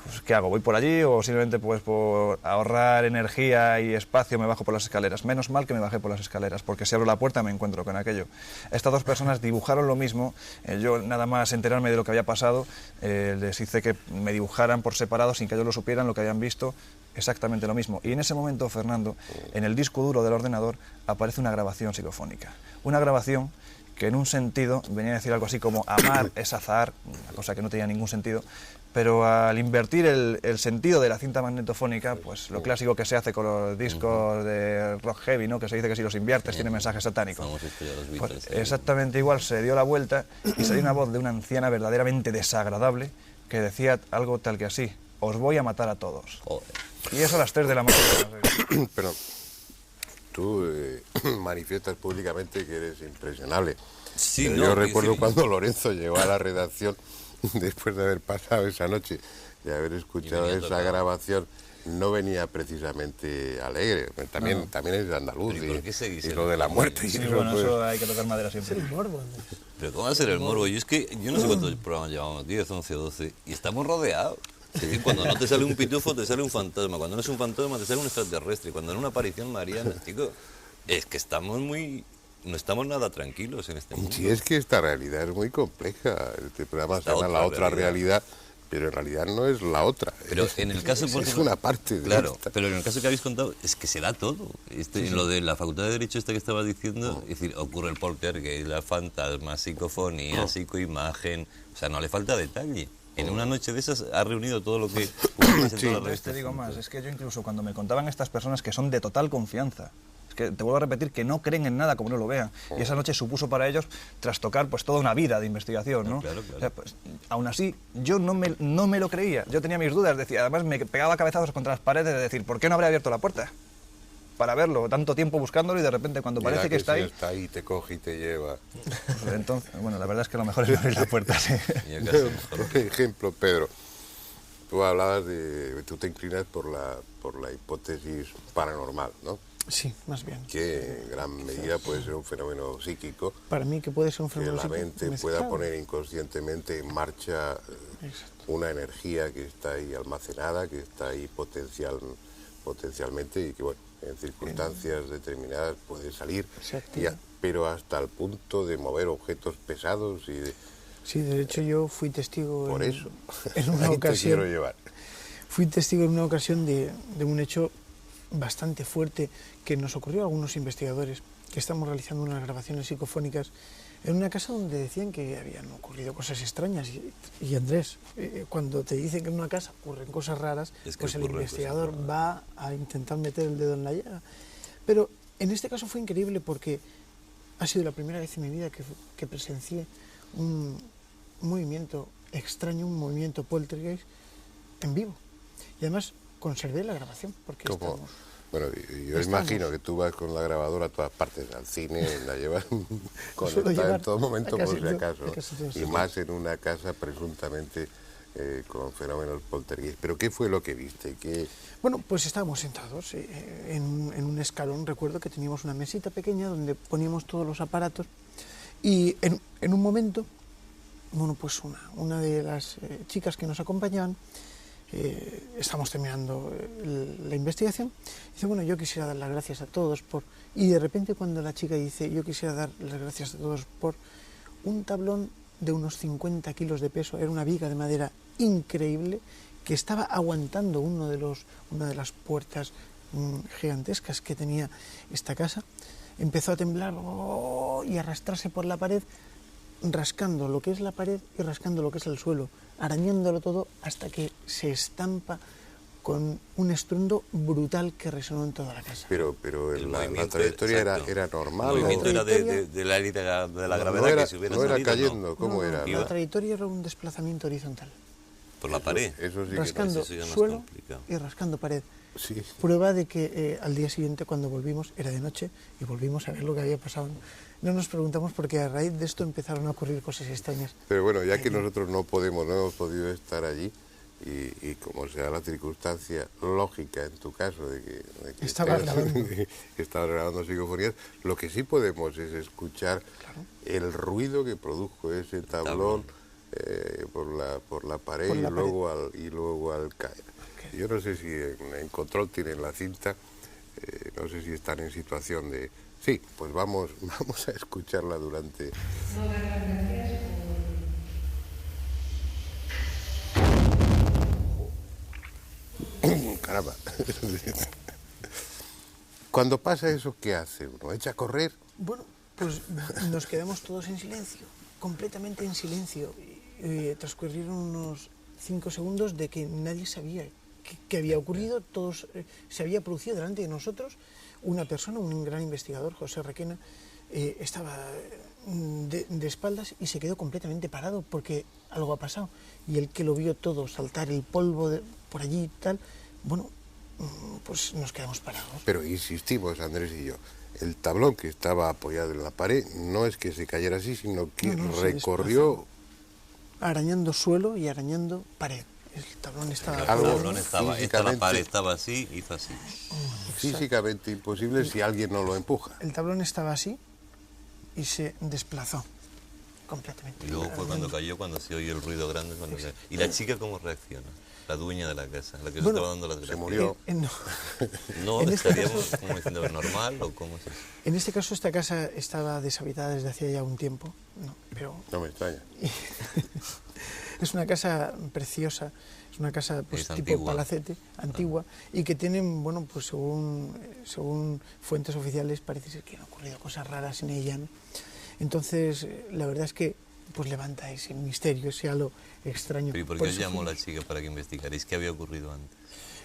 pues, ¿qué hago? ¿Voy por allí o simplemente pues por ahorrar energía y espacio me bajo por las escaleras? Menos mal que me bajé por las escaleras, porque si abro la puerta me encuentro con aquello. Estas dos personas dibujaron lo mismo, yo nada más enterarme de lo que había pasado, les hice que me dibujaran por separado sin que ellos lo supieran, lo que habían visto, exactamente lo mismo. Y en ese momento, Fernando, en el disco duro del ordenador aparece una grabación psicofónica. Una grabación que en un sentido venía a decir algo así como amar es azar, una cosa que no tenía ningún sentido, pero al invertir el sentido de la cinta magnetofónica, pues lo clásico que se hace con los discos de rock heavy, ¿no? Que se dice que si los inviertes tiene mensajes satánicos. Pues exactamente igual, se dio la vuelta y salió una voz de una anciana verdaderamente desagradable que decía algo tal que así: os voy a matar a todos. Joder. Y eso a las 3 de la mañana. Pero tú manifiestas públicamente que eres impresionable. Sí, Pero no, yo recuerdo sí. cuando Lorenzo llegó a la redacción, después de haber pasado esa noche y haber escuchado venía esa tocado. grabación, no venía precisamente alegre. También es andaluz Pero ¿y por qué seguís y en lo de la muerte. y Sí, eso, bueno, pues, eso hay que tocar madera siempre. El morbo. Pero ¿cómo va a ser el morbo? Yo es que yo no sé cuántos programas llevamos, 10, 11 o 12, y estamos rodeados. Es decir, cuando no te sale un pitufo, te sale un fantasma. Cuando no es un fantasma, te sale un extraterrestre. Cuando no una aparición mariana, chico, es que no estamos nada tranquilos en este mundo. Si es que esta realidad es muy compleja. Este programa se llama La Otra Realidad, pero en realidad no es la otra. Pero en el caso... Es una parte de Claro, esta. pero en el caso que habéis contado, es que se da todo. En lo de la Facultad de Derecho que estabas diciendo, es decir, ocurre el poltergeist, la fantasma, psicofonía, psicoimagen... O sea, no le falta detalle. En una noche de esas ha reunido todo lo que... Entonces te digo más, es que yo incluso cuando me contaban estas personas que son de total confianza, es que te vuelvo a repetir que no creen en nada como no lo vean, y esa noche supuso para ellos trastocar pues toda una vida de investigación, ¿no? Claro, claro. O sea, pues, aún así, yo no me lo creía, yo tenía mis dudas, decía, además me pegaba cabezazos contra las paredes de decir, ¿por qué no habré abierto la puerta? Para verlo, tanto tiempo buscándolo y de repente cuando Mira parece que está si ahí... está ahí, te coge y te lleva. Entonces, bueno, la verdad es que lo mejor es abrir la puerta, sí. Y el caso mejor. Por ejemplo, Pedro, tú hablabas tú te inclinas por la hipótesis paranormal, ¿no? Sí, más bien. Que en gran medida puede ser un fenómeno psíquico Para mí que puede ser un que fenómeno la psíquico mente mezclado. pueda poner inconscientemente en marcha Exacto. una energía que está ahí almacenada, que está ahí potencialmente y que, bueno, en circunstancias determinadas puede salir, Se activa. pero hasta el punto de mover objetos pesados y de... Sí, de hecho yo fui testigo Por eso, en una ahí te quiero ocasión. llevar. Fui testigo en una ocasión de un hecho bastante fuerte que nos ocurrió a algunos investigadores que estamos realizando unas grabaciones psicofónicas en una casa donde decían que habían ocurrido cosas extrañas. Y Andrés, cuando te dicen que en una casa ocurren cosas raras, Es que pues el ocurren investigador cosas va a intentar meter el dedo en la llaga. Pero en este caso fue increíble porque ha sido la primera vez en mi vida que presencié un movimiento extraño, un movimiento poltergeist en vivo. Y además conservé la grabación porque Como, estamos... bueno, yo imagino que tú vas con la grabadora a todas partes, al cine, la llevas conectada llevar en todo momento a casi por si todo- acaso, a casi todos y sitios. más en una casa presuntamente con fenómenos poltergeist. ¿Pero qué fue lo que viste? Bueno, pues estábamos sentados en un escalón. Recuerdo que teníamos una mesita pequeña donde poníamos todos los aparatos y en un momento, bueno, pues una de las chicas que nos acompañaban, estamos terminando la investigación, dice, bueno, yo quisiera dar las gracias a todos por... Y de repente cuando la chica dice, yo quisiera dar las gracias a todos por un tablón de unos 50 kilos de peso, era una viga de madera increíble que estaba aguantando una de las puertas gigantescas que tenía esta casa, empezó a temblar y arrastrarse por la pared, rascando lo que es la pared y rascando lo que es el suelo, arañándolo todo hasta que se estampa con un estruendo brutal que resonó en toda la casa. Pero El la movimiento, trayectoria exacto. era normal. El movimiento ¿o? era trayectoria- de la élite de la No gravedad era- que si hubiera no era salido, cayendo, ¿cómo No, era? la trayectoria era un desplazamiento horizontal, Por la pared. Eso sí que rascando eso ya es más suelo complicado. y rascando pared. sí. Prueba de que al día siguiente, cuando volvimos, era de noche y volvimos a ver lo que había pasado. No nos preguntamos porque a raíz de esto empezaron a ocurrir cosas extrañas. Pero bueno, ya que nosotros no hemos podido estar allí, y como sea la circunstancia lógica en tu caso de que Estaba grabando. estabas grabando psicofonías, lo que sí podemos es escuchar el ruido que produjo ese tablón por la pared, Por la y luego al caer. Yo no sé si en control tienen la cinta, no sé si están en situación de... Sí, pues vamos a escucharla durante... Caramba. Cuando pasa eso, ¿qué hace uno? ¿Echa a correr? Bueno, pues nos quedamos todos en silencio, completamente en silencio. Transcurrieron unos 5 segundos de que nadie sabía qué había ocurrido. Todos se había producido delante de nosotros una persona, un gran investigador, José Requena, estaba de espaldas y se quedó completamente parado porque algo ha pasado. Y el que lo vio todo saltar el polvo por allí y tal, bueno, pues nos quedamos parados. Pero insistimos, Andrés y yo, el tablón que estaba apoyado en la pared no es que se cayera así, sino que recorrió... Arañando suelo y arañando pared. El tablón estaba... El tablón la pared estaba así, hizo así. Físicamente imposible si alguien no lo empuja. El tablón estaba así y se desplazó completamente. Y luego fue cuando cayó, cuando se oye el ruido grande. ¿Y la chica cómo reacciona? La dueña de la casa, la que se estaba dando las gracias. Se murió. No, estaríamos como diciendo normal o cómo es eso. En este caso esta casa estaba deshabitada desde hacía ya un tiempo, No me extraña. Es una casa preciosa, es una casa pues, tipo antigua. palacete, antigua, y que tienen, bueno, pues según fuentes oficiales parece ser que han ocurrido cosas raras en ella, ¿no? Entonces, la verdad es que pues levanta ese misterio, ese halo extraño. ¿Pero y por qué os llamó la chica para que investigarais? ¿Qué había ocurrido antes?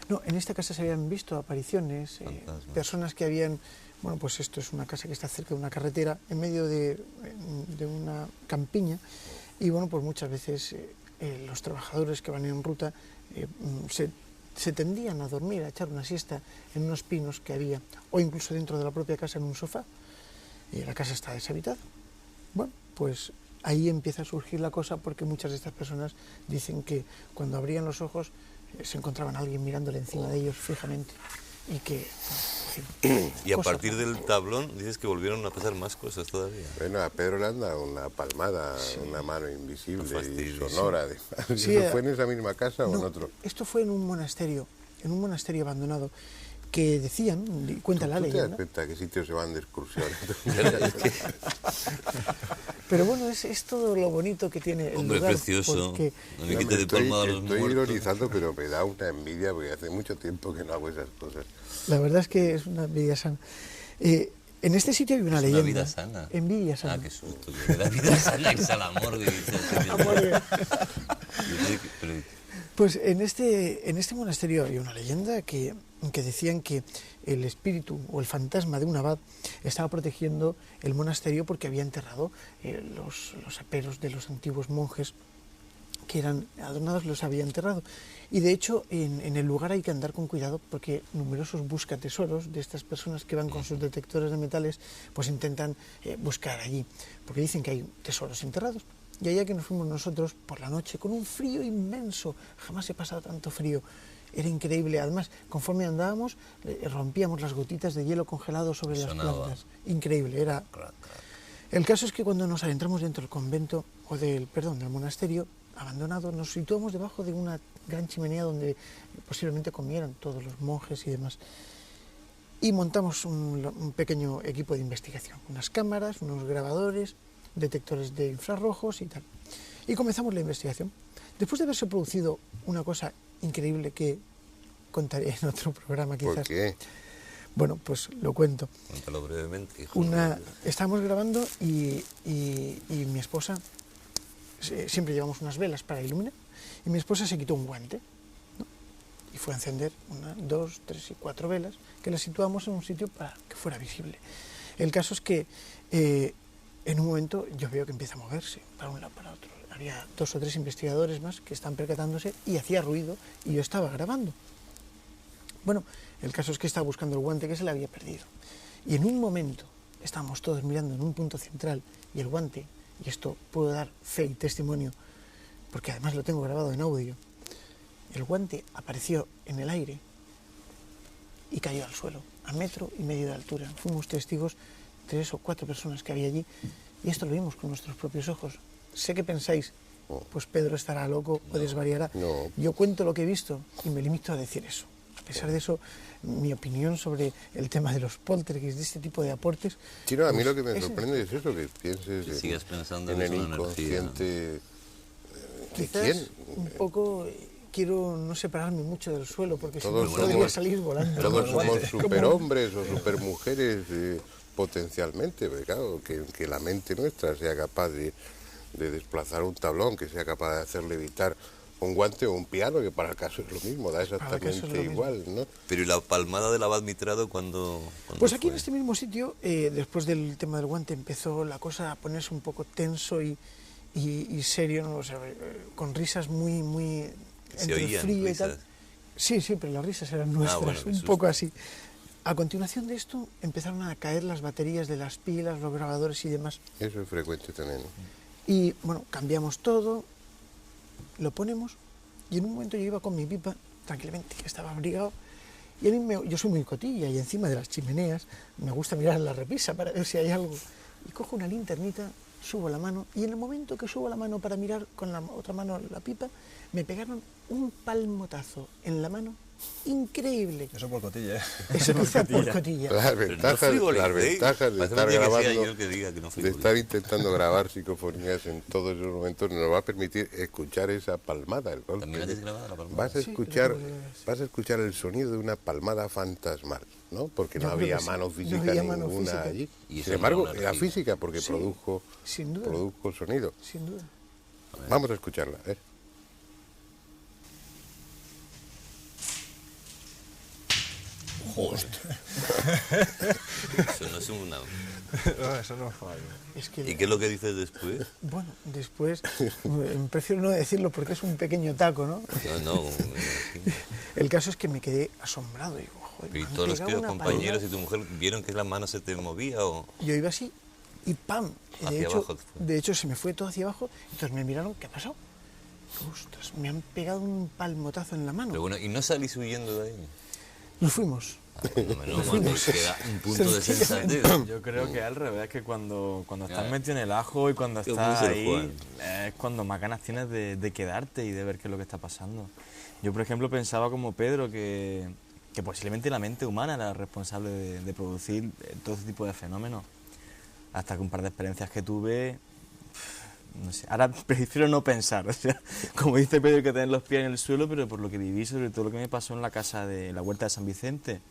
No, en esta casa se habían visto apariciones, personas que habían... Bueno, pues esto es una casa que está cerca de una carretera, en medio de una campiña, y bueno, pues muchas veces los trabajadores que van en ruta se tendían a dormir, a echar una siesta en unos pinos que había, o incluso dentro de la propia casa en un sofá, y la casa está deshabitada. Bueno, pues ahí empieza a surgir la cosa, porque muchas de estas personas dicen que cuando abrían los ojos se encontraban a alguien mirándole encima de ellos fijamente, y que... Y a partir del tablón dices que volvieron a pasar más cosas todavía. Bueno, a Pedro le anda una palmada, una mano invisible y sonora. Sí. ¿Eso fue en esa misma casa o en otro? Esto fue en un monasterio abandonado, que decían, cuenta la leyenda... ¿Tú te das cuenta qué sitios se van de excursión? Pero bueno, es todo lo bonito que tiene el Hombre, lugar. precioso. Porque... Estoy ironizando, pero me da una envidia porque hace mucho tiempo que no hago esas cosas. La verdad es que es una envidia sana. En este sitio hay una leyenda. ¿Una vida sana? Envidia sana. Ah, qué susto. La vida sana es al amor, Pues en este monasterio hay una leyenda que decían que el espíritu o el fantasma de un abad estaba protegiendo el monasterio porque había enterrado los aperos de los antiguos monjes que eran adornados, los había enterrado. Y de hecho en el lugar hay que andar con cuidado porque numerosos buscatesoros de estas personas que van con sus detectores de metales pues intentan buscar allí, porque dicen que hay tesoros enterrados. Y allá que nos fuimos nosotros por la noche con un frío inmenso, jamás he pasado tanto frío, era increíble. Además, conforme andábamos, rompíamos las gotitas de hielo congelado sobre las plantas. Increíble, era... El caso es que cuando nos adentramos dentro del convento, del monasterio abandonado, nos situamos debajo de una gran chimenea donde posiblemente comieran todos los monjes y demás. Y montamos un pequeño equipo de investigación, unas cámaras, unos grabadores, detectores de infrarrojos y tal. Y comenzamos la investigación. Después de haberse producido una cosa increíble que contaré en otro programa quizás. ¿Por qué? Bueno, pues lo cuento. Cuéntalo brevemente, hijo. Estábamos grabando y mi esposa, siempre llevamos unas velas para iluminar, y mi esposa se quitó un guante, ¿no? Y fue a encender 1, 2, 3 y 4 velas, que las situamos en un sitio para que fuera visible. El caso es que en un momento yo veo que empieza a moverse para un lado, para otro. Había 2 o 3 investigadores más que están percatándose y hacía ruido y yo estaba grabando. Bueno, el caso es que estaba buscando el guante que se le había perdido. Y en un momento estábamos todos mirando en un punto central y el guante, y esto puedo dar fe y testimonio, porque además lo tengo grabado en audio, el guante apareció en el aire y cayó al suelo, a 1,5 metros de altura. Fuimos testigos, 3 o 4 personas que había allí, y esto lo vimos con nuestros propios ojos. Sé que pensáis, pues Pedro estará loco o desvariará. No. Yo cuento lo que he visto y me limito a decir eso. A pesar de eso, mi opinión sobre el tema de los poltergeists, de este tipo de aportes... Sí, no, a mí pues, lo que me sorprende es eso, que pienses Que sigas pensando en que el es una inconsciente de quizás quién. un poco quiero no separarme mucho del suelo, porque si no Todos podría somos- salir volando. Todos Como- somos superhombres o supermujeres potencialmente, pero claro, que la mente nuestra sea capaz de desplazar un tablón, que sea capaz de hacer levitar un guante o un piano, que para el caso es lo mismo, da el caso es lo exactamente mismo. igual, ¿no? Pero ¿y la palmada del abad Mitrado cuando Pues aquí en este mismo sitio, después del tema del guante, empezó la cosa a ponerse un poco tenso y serio, ¿no? O sea, con risas muy Se entre oían frío y tal. risas. Sí, sí, pero las risas eran nuestras, bueno, qué un susto. poco así. A continuación de esto empezaron a caer las baterías de las pilas, los grabadores y demás. Eso es frecuente también. ¿no? Y bueno, cambiamos todo, lo ponemos, y en un momento yo iba con mi pipa, tranquilamente, que estaba abrigado, y a mí yo soy muy cotilla, y encima de las chimeneas me gusta mirar en la repisa para ver si hay algo. Y cojo una linternita, subo la mano, y en el momento que subo la mano para mirar con la otra mano la pipa, me pegaron un palmotazo en la mano increíble. Eso por cotilla, ¿eh? Eso quizá por cotilla. Las Pero no ventajas, frivolicéis. las ventajas de Parece estar mentira que sea grabando, yo el que diga que no de frivolicéis. estar intentando grabar psicofonías en todos esos momentos, nos va a permitir escuchar esa palmada. El golpe. ¿También hayas grabado la palmada? Vas a Sí, escuchar, lo que- vas a escuchar el sonido de una palmada fantasmal, ¿no? Porque Yo no creo había que sí. mano No física había mano ninguna física. allí. Y eso Sin no embargo, era una era energía. física porque Sí, produjo sin duda. sonido. Sin duda. Vamos a escucharla, ¿eh? Eso no es una... No, eso no. Es que ¿Y qué es lo que dices después? bueno, después, prefiero no decirlo porque es un pequeño taco, ¿no? No, me imagino. El caso es que me quedé asombrado. Digo, joder, me ¿Y han todos los pegado una compañeros y paliza. tu mujer vieron que la mano se te movía o...? Yo iba así y ¡pam! Y Hacia abajo te fue. de hecho, se me fue todo hacia abajo. Entonces me miraron, ¿qué ha pasado? Ostras, me han pegado un palmotazo en la mano. Pero bueno, ¿y no salís huyendo de ahí? Nos fuimos. No, menos mal, porque queda un punto de sensatez. Yo creo que al revés, que cuando estás Ya. metido en el ajo y cuando Qué estás buen ser ahí, Juan. es cuando más ganas tienes de quedarte y de ver qué es lo que está pasando. Yo, por ejemplo, pensaba como Pedro que posiblemente la mente humana era la responsable de producir todo ese tipo de fenómenos. Hasta que un par de experiencias que tuve, no sé, ahora prefiero no pensar. O sea, como dice Pedro, hay que tener los pies en el suelo, pero por lo que viví, sobre todo lo que me pasó en la casa de la Huerta de San Vicente,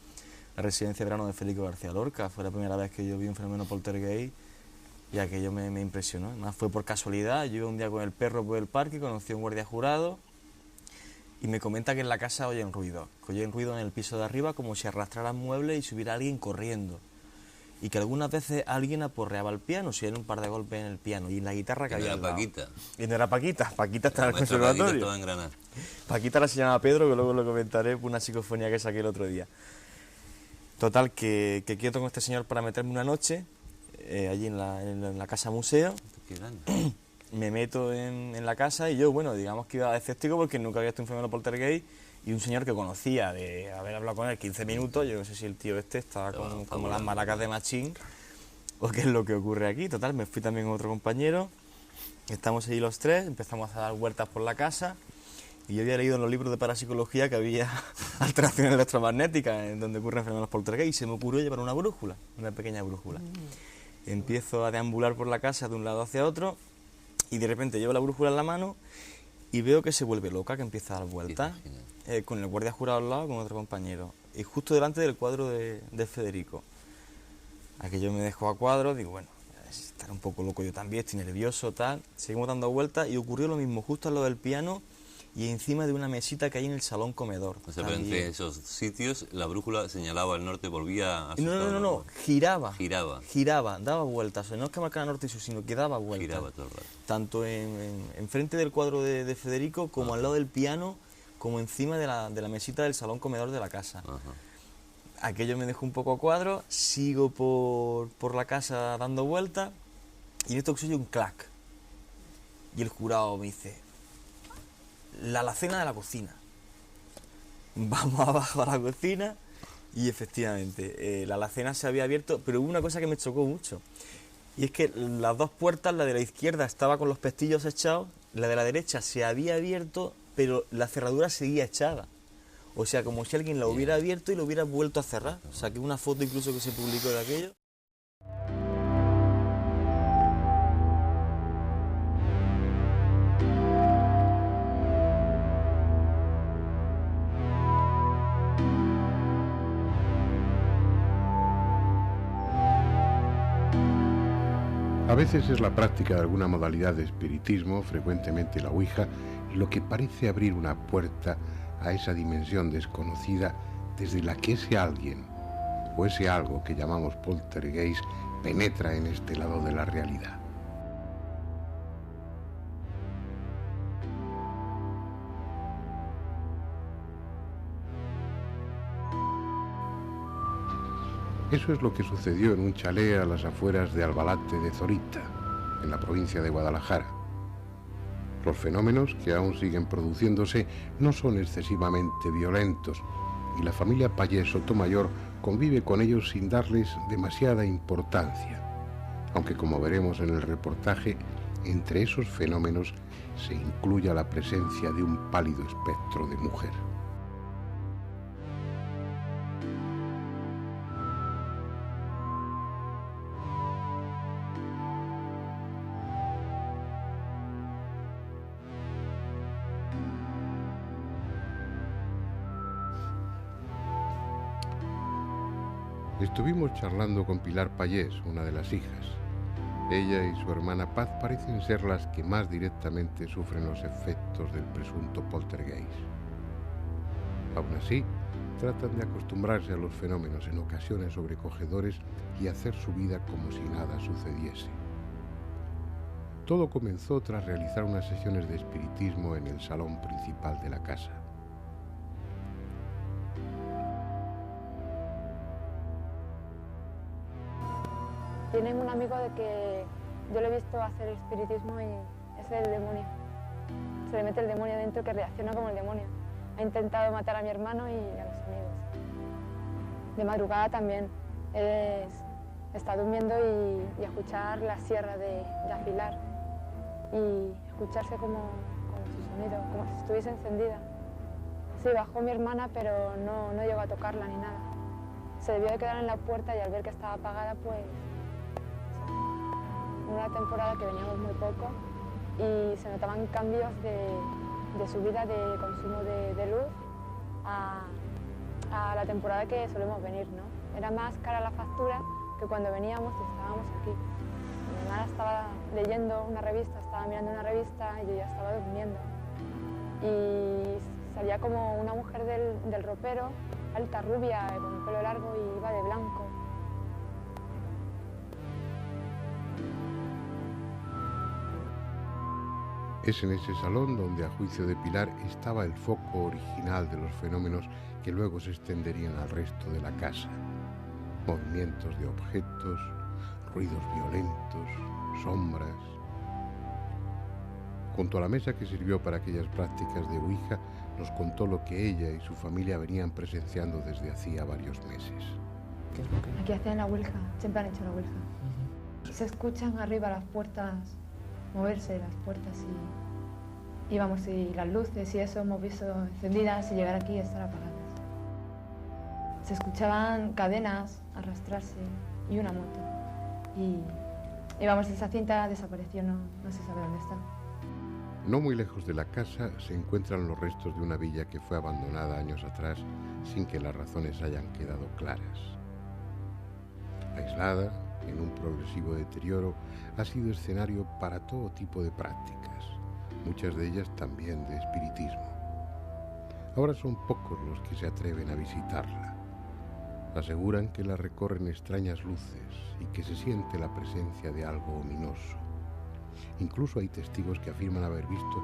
la residencia de verano de Federico García Lorca. Fue la primera vez que yo vi un fenómeno poltergeist y aquello me impresionó. Además fue por casualidad, yo iba un día con el perro por el parque, conocí a un guardia jurado y me comenta que en la casa oyen ruido. Que oyen ruido en el piso de arriba como si arrastraran muebles y subiera alguien corriendo. Y que algunas veces alguien aporreaba el piano, si era un par de golpes en el piano y en la guitarra que Que no había era al lado. Paquita. Y no era Paquita, Paquita está en el La maestra Paquita conservatorio. estaba en Granada. Paquita ahora se llama Pedro, que luego lo comentaré por una psicofonía que saqué el otro día. Total, que quedo con este señor para meterme una noche allí en la casa museo. Qué ganas. Me meto en la casa y yo, bueno, digamos que iba de escéptico porque nunca había visto un fenómeno poltergeist y un señor que conocía de haber hablado con él 15 minutos, yo no sé si el tío este estaba como las maracas de Machín o qué es lo que ocurre aquí. Total, me fui también con otro compañero, estamos allí los tres, empezamos a dar vueltas por la casa y yo había leído en los libros de parapsicología que había alteraciones electromagnéticas en donde ocurren fenómenos poltergeist y se me ocurrió llevar una brújula, una pequeña brújula. Empiezo a deambular por la casa de un lado hacia otro y de repente llevo la brújula en la mano y veo que se vuelve loca, que empieza a dar vueltas, con el guardia jurado al lado, con otro compañero, y justo delante del cuadro de Federico. Aquello me dejó a cuadro, digo, bueno, estaré un poco loco yo también, estoy nervioso, tal. Seguimos dando vueltas y ocurrió lo mismo, justo al lado del piano y encima de una mesita que hay en el salón comedor. O sea, pero entre esos sitios la brújula señalaba al norte, volvía a su No, estado giraba. Giraba. Giraba, daba vueltas. O sea, no es que marcara norte y sur, sino que daba vueltas. Giraba todo el rato. Tanto en frente del cuadro de Federico, como al lado del piano, como encima de la mesita del salón comedor de la casa. Ajá. Aquello me dejó un poco a cuadro, sigo por la casa dando vueltas y en esto que se oye un clac. Y el jurado me dice, la alacena de la cocina. Vamos abajo a la cocina y efectivamente la alacena se había abierto, pero hubo una cosa que me chocó mucho. Y es que las dos puertas, la de la izquierda estaba con los pestillos echados, la de la derecha se había abierto, pero la cerradura seguía echada. O sea, como si alguien la hubiera abierto y lo hubiera vuelto a cerrar. Saqué una foto incluso que se publicó de aquello. A veces es la práctica de alguna modalidad de espiritismo, frecuentemente la Ouija, lo que parece abrir una puerta a esa dimensión desconocida desde la que ese alguien, o ese algo que llamamos poltergeist, penetra en este lado de la realidad. Eso es lo que sucedió en un chalet a las afueras de Albalate de Zorita, en la provincia de Guadalajara. Los fenómenos que aún siguen produciéndose no son excesivamente violentos y la familia Pallés Sotomayor convive con ellos sin darles demasiada importancia, aunque como veremos en el reportaje, entre esos fenómenos se incluya la presencia de un pálido espectro de mujer. Estuvimos charlando con Pilar Pallés, una de las hijas. Ella y su hermana Paz parecen ser las que más directamente sufren los efectos del presunto poltergeist. Aún así, tratan de acostumbrarse a los fenómenos en ocasiones sobrecogedores y hacer su vida como si nada sucediese. Todo comenzó tras realizar unas sesiones de espiritismo en el salón principal de la casa. Tienen un amigo de que yo lo he visto hacer espiritismo y es el demonio. Se le mete el demonio dentro que reacciona como el demonio. Ha intentado matar a mi hermano y a los amigos. De madrugada también. Está durmiendo y escuchar la sierra de afilar y escucharse como su sonido, como si estuviese encendida. Sí, bajó mi hermana, pero no llegó a tocarla ni nada. Se debió de quedar en la puerta y al ver que estaba apagada, pues... Una temporada que veníamos muy poco y se notaban cambios de subida de consumo de luz a la temporada que solemos venir, ¿no? Era más cara la factura que cuando veníamos y estábamos aquí. Mi hermana estaba leyendo una revista, estaba mirando una revista y yo ya estaba durmiendo. Y salía como una mujer del ropero, alta, rubia, con el pelo largo y iba de blanco. Es en ese salón donde, a juicio de Pilar, estaba el foco original de los fenómenos que luego se extenderían al resto de la casa. Movimientos de objetos, ruidos violentos, sombras. Junto a la mesa que sirvió para aquellas prácticas de Ouija, nos contó lo que ella y su familia venían presenciando desde hacía varios meses. Aquí hacían la Ouija, siempre han hecho la Ouija. Se escuchan arriba las puertas moverse, las puertas y vamos, y las luces y eso hemos visto encendidas y llegar aquí y estar apagadas. Se escuchaban cadenas arrastrarse y una moto. Y vamos, esa cinta desapareció, no se sabe dónde está. No muy lejos de la casa se encuentran los restos de una villa que fue abandonada años atrás sin que las razones hayan quedado claras. Aislada, en un progresivo deterioro, ha sido escenario para todo tipo de prácticas, muchas de ellas también de espiritismo. Ahora son pocos los que se atreven a visitarla. Aseguran que la recorren extrañas luces y que se siente la presencia de algo ominoso. Incluso hay testigos que afirman haber visto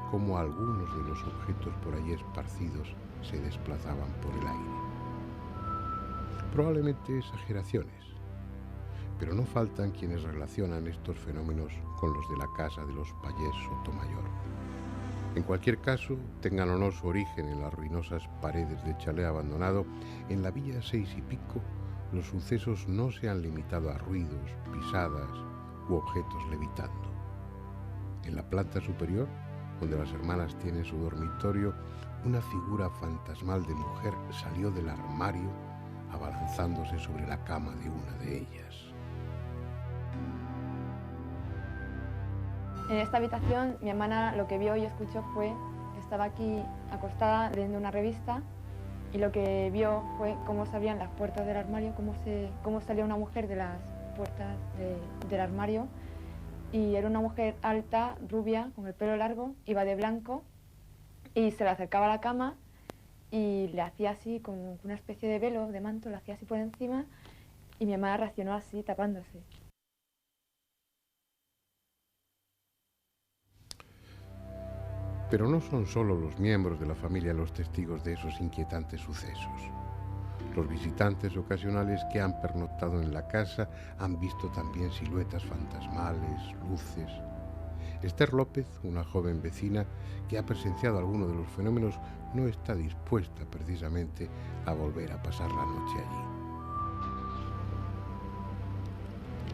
cómo algunos de los objetos por allí esparcidos se desplazaban por el aire. Probablemente exageraciones, pero no faltan quienes relacionan estos fenómenos con los de la casa de los Pallés Sotomayor. En cualquier caso, tengan o no su origen en las ruinosas paredes de chalet abandonado, en la Villa 6 y Pico, los sucesos no se han limitado a ruidos, pisadas u objetos levitando. En la planta superior, donde las hermanas tienen su dormitorio, una figura fantasmal de mujer salió del armario abalanzándose sobre la cama de una de ellas. En esta habitación mi hermana lo que vio y escuchó fue que estaba aquí acostada leyendo una revista y lo que vio fue cómo se abrían las puertas del armario, cómo salía una mujer de las puertas del armario, y era una mujer alta, rubia, con el pelo largo, iba de blanco y se le acercaba a la cama y le hacía así con una especie de velo, de manto, le hacía así por encima y mi hermana reaccionó así, tapándose. Pero no son solo los miembros de la familia los testigos de esos inquietantes sucesos. Los visitantes ocasionales que han pernoctado en la casa han visto también siluetas fantasmales, luces. Esther López, una joven vecina que ha presenciado alguno de los fenómenos, no está dispuesta precisamente a volver a pasar la noche allí.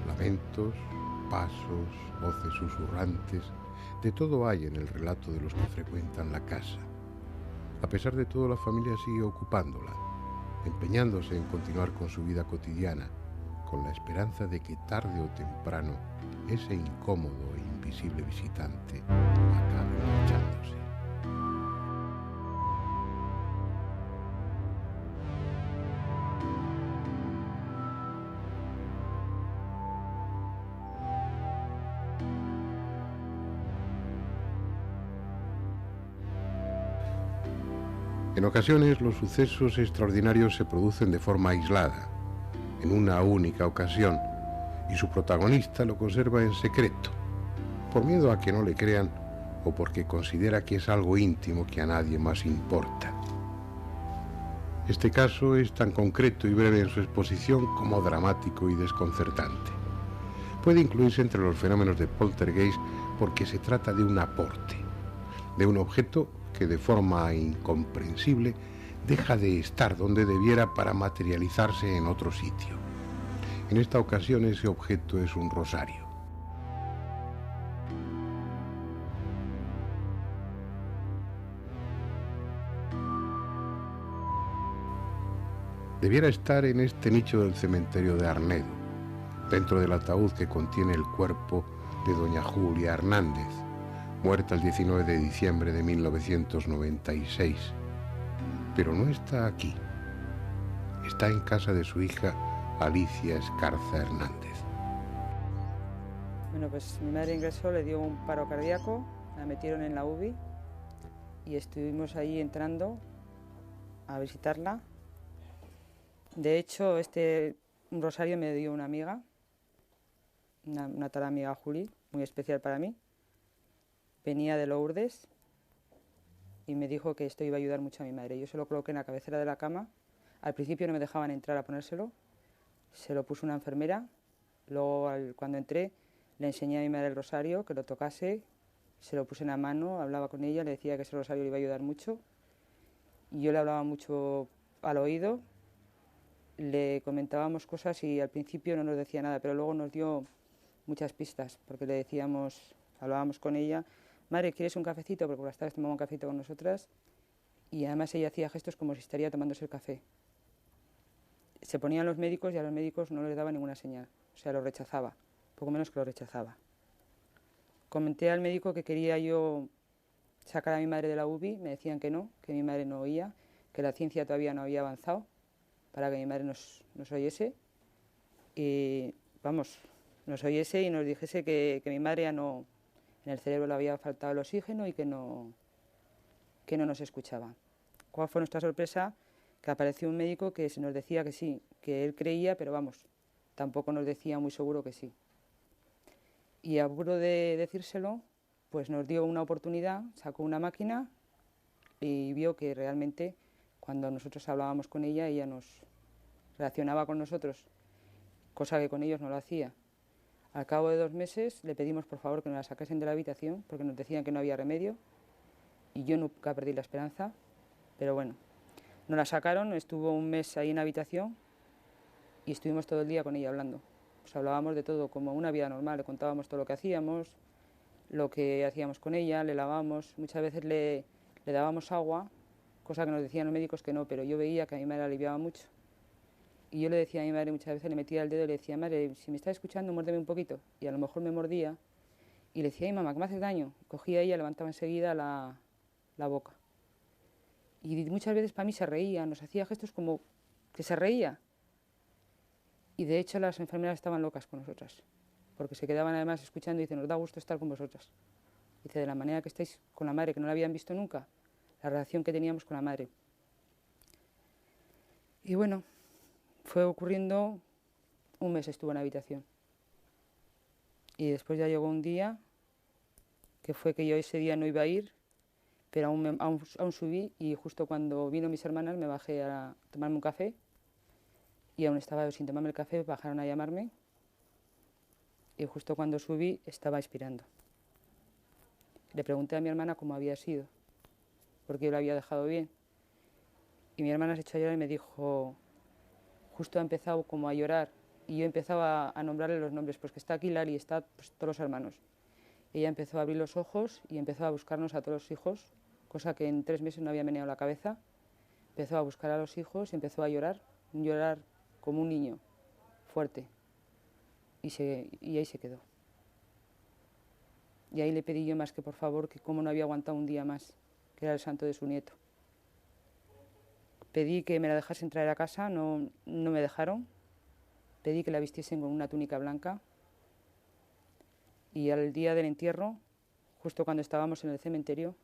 Lamentos, pasos, voces susurrantes, de todo hay en el relato de los que frecuentan la casa. A pesar de todo, la familia sigue ocupándola, empeñándose en continuar con su vida cotidiana, con la esperanza de que tarde o temprano ese incómodo e invisible visitante acabe marchándose. En ocasiones los sucesos extraordinarios se producen de forma aislada, en una única ocasión, y su protagonista lo conserva en secreto, por miedo a que no le crean o porque considera que es algo íntimo que a nadie más importa. Este caso es tan concreto y breve en su exposición como dramático y desconcertante. Puede incluirse entre los fenómenos de poltergeist porque se trata de un aporte, de un objeto que de forma incomprensible deja de estar donde debiera para materializarse en otro sitio. En esta ocasión ese objeto es un rosario. Debiera estar en este nicho del cementerio de Arnedo, dentro del ataúd que contiene el cuerpo de doña Julia Hernández, muerta el 19 de diciembre de 1996. Pero no está aquí. Está en casa de su hija Alicia Escarza Hernández. Bueno, pues mi madre ingresó, le dio un paro cardíaco, la metieron en la UBI y estuvimos ahí entrando a visitarla. De hecho, un rosario me dio una amiga, una tal amiga Juli, muy especial para mí. Venía de Lourdes y me dijo que esto iba a ayudar mucho a mi madre. Yo se lo coloqué en la cabecera de la cama. Al principio no me dejaban entrar a ponérselo. Se lo puso una enfermera. Luego, cuando entré, le enseñé a mi madre el rosario, que lo tocase. Se lo puse en la mano, hablaba con ella, le decía que ese rosario le iba a ayudar mucho. Y yo le hablaba mucho al oído. Le comentábamos cosas y al principio no nos decía nada, pero luego nos dio muchas pistas, porque le decíamos, hablábamos con ella: madre, ¿quieres un cafecito? Porque por las tardes tomaba un cafecito con nosotras y además ella hacía gestos como si estaría tomándose el café. Se ponían los médicos y a los médicos no les daba ninguna señal, o sea, lo rechazaba, poco menos que lo rechazaba. Comenté al médico que quería yo sacar a mi madre de la UBI, me decían que no, que mi madre no oía, que la ciencia todavía no había avanzado para que mi madre nos oyese y, vamos, nos oyese y nos dijese que mi madre ya no... En el cerebro le había faltado el oxígeno y que no nos escuchaba. ¿Cuál fue nuestra sorpresa? Que apareció un médico que se nos decía que sí, que él creía, pero vamos, tampoco nos decía muy seguro que sí. Y a puro de decírselo, pues nos dio una oportunidad, sacó una máquina y vio que realmente cuando nosotros hablábamos con ella, ella nos reaccionaba con nosotros, cosa que con ellos no lo hacía. Al cabo de 2 meses le pedimos por favor que nos la sacasen de la habitación porque nos decían que no había remedio y yo nunca perdí la esperanza, pero bueno, nos la sacaron, estuvo un mes ahí en la habitación y estuvimos todo el día con ella hablando. Pues hablábamos de todo, como una vida normal, le contábamos todo lo que hacíamos, lo que hacíamos con ella, le lavábamos, muchas veces le dábamos agua, cosa que nos decían los médicos que no, pero yo veía que a mi madre aliviaba mucho. Y yo le decía a mi madre, muchas veces le metía el dedo y le decía, madre, si me estás escuchando, muérdeme un poquito. Y a lo mejor me mordía y le decía, ay mamá, que me haces daño. Cogía ella, levantaba enseguida la boca. Y muchas veces para mí se reía, nos hacía gestos como que se reía. Y de hecho las enfermeras estaban locas con nosotras, porque se quedaban además escuchando y dicen, nos da gusto estar con vosotras. Dice, de la manera que estáis con la madre, que no la habían visto nunca, la relación que teníamos con la madre. Y bueno, fue ocurriendo, un mes estuvo en la habitación. Y después ya llegó un día, que fue que yo ese día no iba a ir, pero aún subí y justo cuando vino mis hermanas me bajé a tomarme un café y aún estaba sin tomarme el café, bajaron a llamarme y justo cuando subí estaba expirando. Le pregunté a mi hermana cómo había sido, porque yo lo había dejado bien. Y mi hermana se echó a llorar y me dijo, justo ha empezado como a llorar y yo empezaba a nombrarle los nombres, pues que está aquí Lali, está pues, todos los hermanos. Ella empezó a abrir los ojos y empezó a buscarnos a todos los hijos, cosa que en 3 meses no había meneado la cabeza. Empezó a buscar a los hijos y empezó a llorar como un niño, fuerte. Y ahí se quedó. Y ahí le pedí yo más que por favor, que como no había aguantado un día más, que era el santo de su nieto. Pedí que me la dejasen traer a casa, no me dejaron. Pedí que la vistiesen con una túnica blanca. Y al día del entierro, justo cuando estábamos en el cementerio,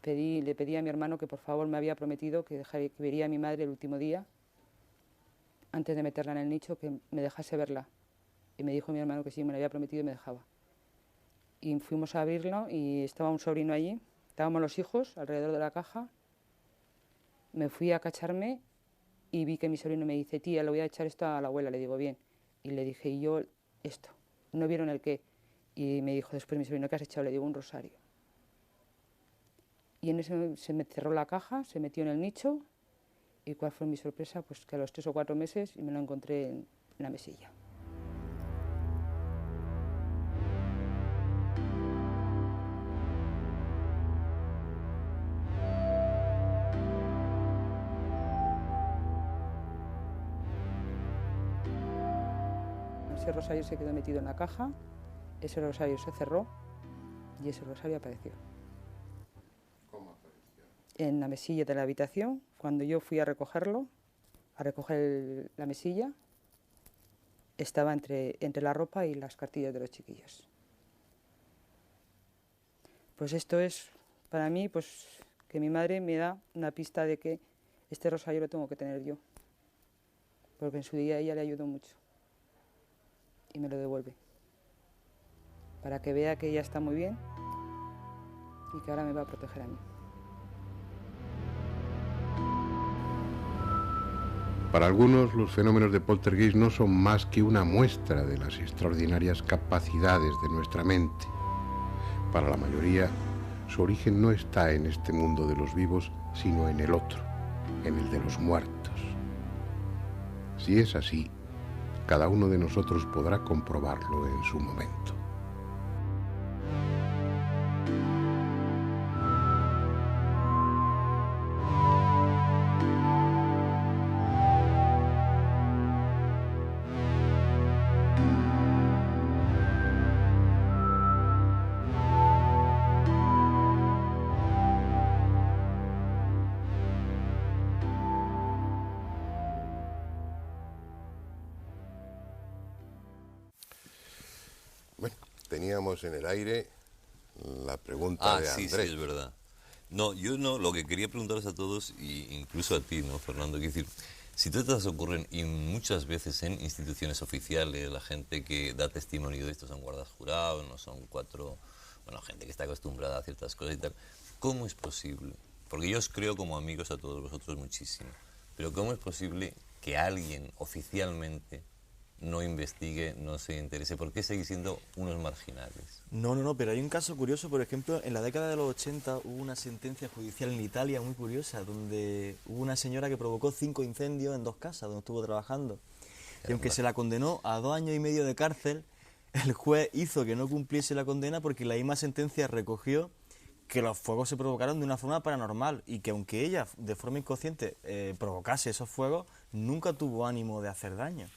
le pedí a mi hermano que por favor me había prometido que vería a mi madre el último día, antes de meterla en el nicho, que me dejase verla. Y me dijo mi hermano que sí, me lo había prometido y me dejaba. Y fuimos a abrirlo y estaba un sobrino allí, estábamos los hijos alrededor de la caja. Me fui a cacharme y vi que mi sobrino me dice, tía, le voy a echar esto a la abuela. Le digo, bien. Y le dije, y yo, esto. ¿No vieron el qué? Y me dijo después mi sobrino, ¿qué has echado? Le digo, un rosario. Y en eso se me cerró la caja, se metió en el nicho. ¿Y cuál fue mi sorpresa? Pues que a los 3 o 4 meses me lo encontré en la mesilla. Ese rosario se quedó metido en la caja, ese rosario se cerró y ese rosario apareció. ¿Cómo apareció? En la mesilla de la habitación, cuando yo fui a recogerlo, a recoger la mesilla, estaba entre la ropa y las cartillas de los chiquillos. Pues esto es, para mí, pues que mi madre me da una pista de que este rosario lo tengo que tener yo, porque en su día ella le ayudó mucho. Y me lo devuelve, para que vea que ella está muy bien y que ahora me va a proteger a mí. Para algunos, los fenómenos de poltergeist no son más que una muestra de las extraordinarias capacidades de nuestra mente. Para la mayoría, su origen no está en este mundo de los vivos, sino en el otro, en el de los muertos. Si es así, cada uno de nosotros podrá comprobarlo en su momento. Bueno, teníamos en el aire la pregunta de Andrés. Sí, es verdad. No, yo no, lo que quería preguntaros a todos, e incluso a ti, ¿no, Fernando? Quiero decir, situaciones ocurren y muchas veces en instituciones oficiales, la gente que da testimonio de esto son guardas jurados, no son gente que está acostumbrada a ciertas cosas y tal. ¿Cómo es posible? Porque yo os creo como amigos a todos vosotros muchísimo, pero ¿cómo es posible que alguien oficialmente no investigue, no se interese? ¿Por qué seguís siendo unos marginales? No, pero hay un caso curioso, por ejemplo, en la década de los 80 hubo una sentencia judicial en Italia muy curiosa, donde hubo una señora que provocó 5 incendios en 2 casas donde estuvo trabajando. Y aunque se la condenó a 2 años y medio de cárcel, el juez hizo que no cumpliese la condena porque la misma sentencia recogió que los fuegos se provocaron de una forma paranormal y que aunque ella de forma inconsciente provocase esos fuegos, nunca tuvo ánimo de hacer daño.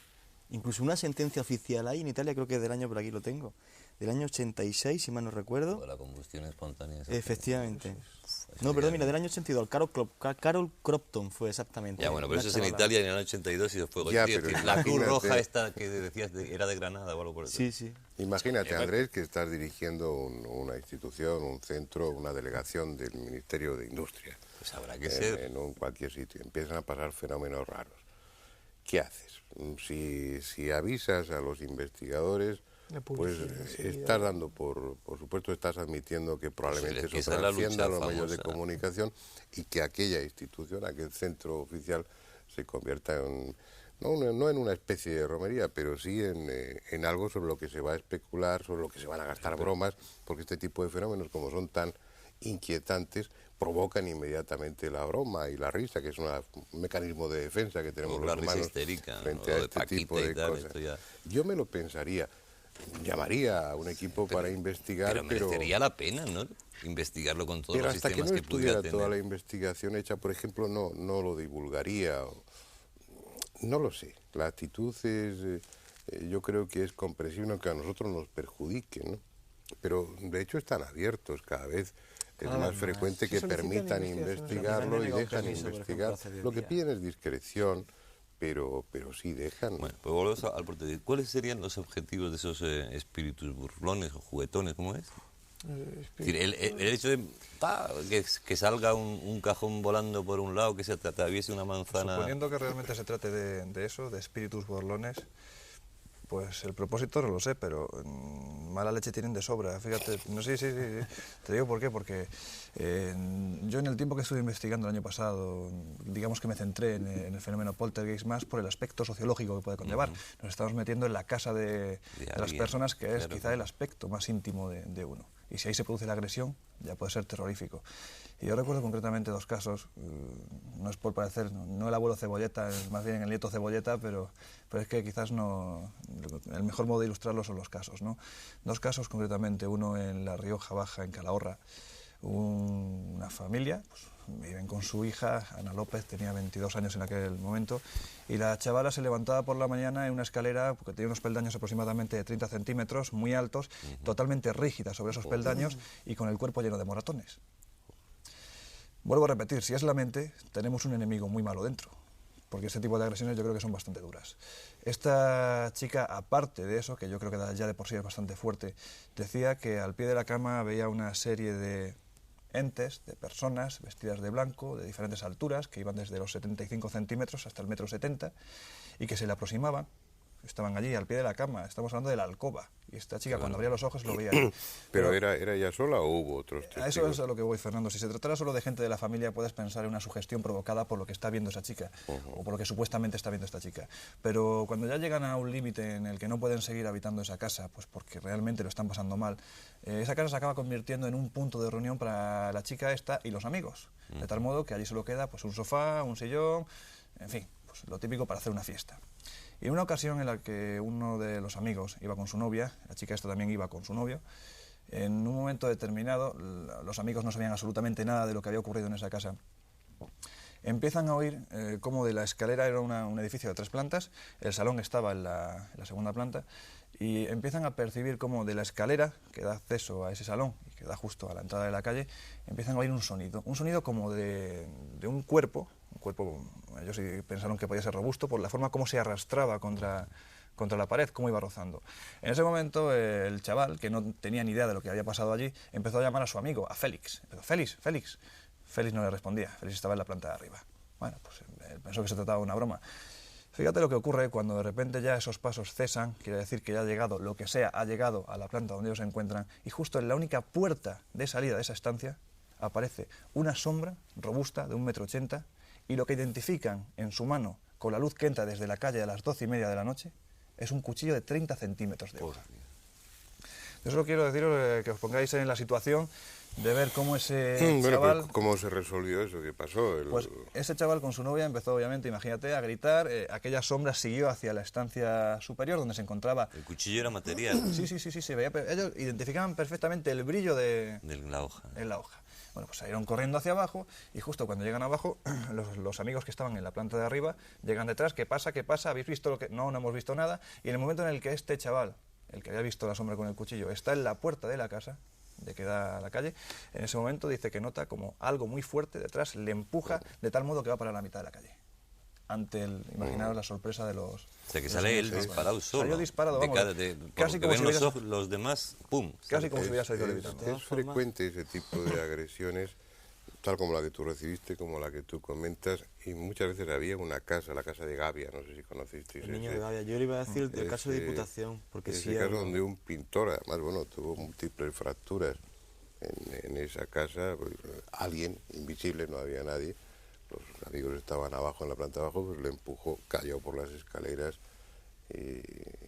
Incluso una sentencia oficial ahí en Italia, creo que es del año, por aquí lo tengo, del año 86, si mal no recuerdo. La combustión espontánea. No, perdón, mira, del año 82, Carol Cropton fue exactamente. Ya, bueno, pero eso es en Italia en el año 82 y después la Cruz Roja esta que decías era de Granada o algo por eso. Sí. Imagínate, Andrés, que estás dirigiendo una institución, un centro, una delegación del Ministerio de Industria. Pues habrá que ser. En cualquier sitio. Empiezan a pasar fenómenos raros. ¿Qué haces? Si avisas a los investigadores, pues estás dando por supuesto, estás admitiendo que probablemente eso trascienda a los medios de comunicación y que aquella institución, aquel centro oficial, se convierta en, no en una especie de romería, pero sí en algo sobre lo que se va a especular, sobre lo que se van a gastar bromas, porque este tipo de fenómenos, como son tan inquietantes, provocan inmediatamente la broma y la risa, que es un mecanismo de defensa que tenemos los humanos histérica, frente a este tipo de cosas. Yo me lo pensaría, llamaría a un equipo para investigar, pero merecería la pena, ¿no? Investigarlo con todos los sistemas que pudiera tener. Pero hasta que no estuviera toda la investigación hecha, por ejemplo, no lo divulgaría. No lo sé. La actitud es, yo creo que es comprensible, aunque a nosotros nos perjudique, ¿no? Pero de hecho están abiertos cada vez. Es más frecuente que permitan investigarlo y dejan investigar. Lo que piden es discreción, pero sí dejan. Bueno, pues volvemos al portugués. ¿Cuáles serían los objetivos de esos espíritus burlones o juguetones? ¿Cómo es? El hecho de que salga un cajón volando por un lado, que se atraviese una manzana... Suponiendo que realmente se trate de eso, de espíritus burlones, pues el propósito no lo sé, pero mala leche tienen de sobra. Fíjate, no sé, sí. Te digo por qué, porque yo en el tiempo que estuve investigando el año pasado, digamos que me centré en el fenómeno poltergeist más por el aspecto sociológico que puede conllevar. Nos estamos metiendo en la casa de las personas, que es quizá el aspecto más íntimo de uno. Y si ahí se produce la agresión, ya puede ser terrorífico. Y yo recuerdo concretamente 2 casos, no es por parecer, no el abuelo Cebolleta, es más bien el nieto Cebolleta, pero es que quizás no, el mejor modo de ilustrarlo son los casos, ¿no? 2 casos concretamente, uno en La Rioja Baja, en Calahorra, una familia, pues, viven con su hija, Ana López, tenía 22 años en aquel momento, y la chavala se levantaba por la mañana en una escalera, porque tenía unos peldaños aproximadamente de 30 centímetros, muy altos, totalmente rígida sobre esos peldaños y con el cuerpo lleno de moratones. Vuelvo a repetir, si es la mente, tenemos un enemigo muy malo dentro, porque ese tipo de agresiones yo creo que son bastante duras. Esta chica, aparte de eso, que yo creo que ya de por sí es bastante fuerte, decía que al pie de la cama veía una serie de entes, de personas vestidas de blanco, de diferentes alturas, que iban desde los 75 centímetros hasta el 1,70 m, y que se le aproximaban. Estaban allí al pie de la cama, estamos hablando de la alcoba, y esta chica cuando abría los ojos lo veía ahí. ¿Pero era ella sola o hubo otros testigos? A eso es a lo que voy, Fernando. Si se tratara solo de gente de la familia, puedes pensar en una sugestión provocada por lo que está viendo esa chica, o por lo que supuestamente está viendo esta chica. Pero cuando ya llegan a un límite en el que no pueden seguir habitando esa casa, pues porque realmente lo están pasando mal, esa casa se acaba convirtiendo en un punto de reunión para la chica esta y los amigos, de tal modo que allí solo queda pues un sofá, un sillón, en fin, pues lo típico para hacer una fiesta. Y en una ocasión en la que uno de los amigos iba con su novia, la chica esta también iba con su novio, en un momento determinado, los amigos no sabían absolutamente nada de lo que había ocurrido en esa casa. Empiezan a oír cómo de la escalera, era un edificio de 3 plantas, el salón estaba en la segunda planta, y empiezan a percibir cómo de la escalera que da acceso a ese salón y que da justo a la entrada de la calle, empiezan a oír un sonido como de un cuerpo. Ellos sí pensaron que podía ser robusto por la forma como se arrastraba contra la pared, cómo iba rozando. En ese momento el chaval, que no tenía ni idea de lo que había pasado allí, empezó a llamar a su amigo, a Félix. Empezó, Félix. Félix no le respondía, Félix estaba en la planta de arriba. Bueno, pues él pensó que se trataba de una broma. Fíjate lo que ocurre cuando de repente ya esos pasos cesan, quiere decir que ya ha llegado, lo que sea, ha llegado a la planta donde ellos se encuentran, y justo en la única puerta de salida de esa estancia aparece una sombra robusta de 1,80 m, y lo que identifican en su mano con la luz que entra desde la calle a las 12:30 de la noche es un cuchillo de 30 centímetros de hoja. Yo solo quiero deciros que os pongáis en la situación de ver cómo ese chaval... Pero ¿cómo se resolvió eso? ¿Qué pasó? Pues ese chaval con su novia empezó, obviamente, imagínate, a gritar. Aquella sombra siguió hacia la estancia superior donde se encontraba... El cuchillo era material. Sí, se veía. Ellos identificaban perfectamente el brillo de la hoja. En la hoja. Bueno, pues salieron corriendo hacia abajo y justo cuando llegan abajo, los amigos que estaban en la planta de arriba llegan detrás. ¿Qué pasa? ¿Qué pasa? ¿Habéis visto lo que...? No, no hemos visto nada. Y en el momento en el que este chaval, el que había visto la sombra con el cuchillo, está en la puerta de la casa, de que da a la calle, en ese momento dice que nota como algo muy fuerte detrás le empuja de tal modo que va para la mitad de la calle. Ante el, imaginaos la sorpresa de los... O sea, que sale él disparado solo. Salió disparado, vamos, casi como si los demás, ¡pum! Casi como si hubiera salido levitando. Es frecuente ese tipo de agresiones, tal como la que tú recibiste, como la que tú comentas, y muchas veces había una casa, la casa de Gavia, no sé si conocisteis. El niño de Gavia, yo le iba a decir el caso de Diputación, porque ese caso donde un pintor, además, bueno, tuvo múltiples fracturas en esa casa, pues, alguien invisible, no había nadie, los amigos estaban abajo, en la planta de abajo, pues le empujó, cayó por las escaleras, y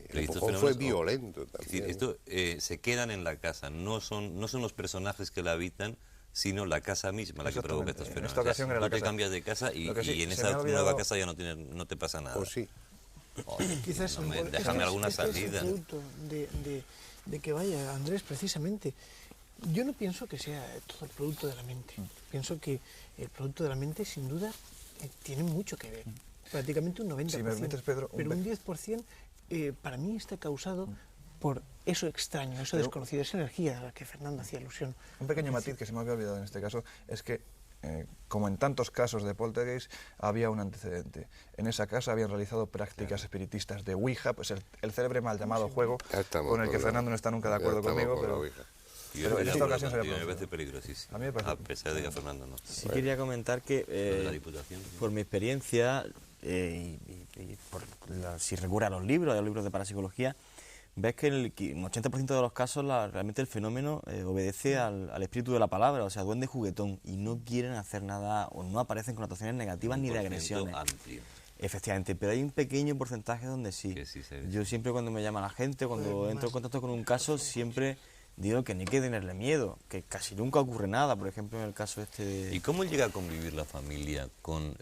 el empujón fue violento también. Es decir, esto se quedan en la casa, no son los personajes que la habitan, sino la casa misma la que provoca estos fenómenos. En esta ocasión era no la te casa. Cambias de casa y en esa nueva casa ya no te pasa nada. O sí. Quizás déjame alguna salida. Es el producto de que vaya Andrés, precisamente. Yo no pienso que sea todo el producto de la mente. Pienso que el producto de la mente, sin duda, tiene mucho que ver. Prácticamente un 90%. Si me permites, Pedro, pero un 10% para mí está causado por eso extraño, eso desconocido, esa energía a la que Fernando hacía alusión. Un pequeño matiz que se me había olvidado en este caso es que, como en tantos casos de poltergeist, había un antecedente. En esa casa habían realizado prácticas espiritistas de Ouija, pues el célebre mal llamado juego, con el que Fernando no está nunca de acuerdo conmigo, pero en esta ocasión se había me parece peligrosísimo. A mí me parece... A pesar de que a Fernando no. Sí, quería comentar que por mi experiencia y por si recurre a los libros de parapsicología, ves que en el 80% de los casos realmente el fenómeno obedece al espíritu de la palabra, o sea, duende juguetón, y no quieren hacer nada o no aparecen connotaciones negativas ni de agresiones. Amplio. Efectivamente, pero hay un pequeño porcentaje donde sí. Yo siempre cuando me llama la gente, cuando entro en contacto con un caso, siempre digo que no hay que tenerle miedo, que casi nunca ocurre nada, por ejemplo en el caso este de... ¿Y cómo llega a convivir la familia con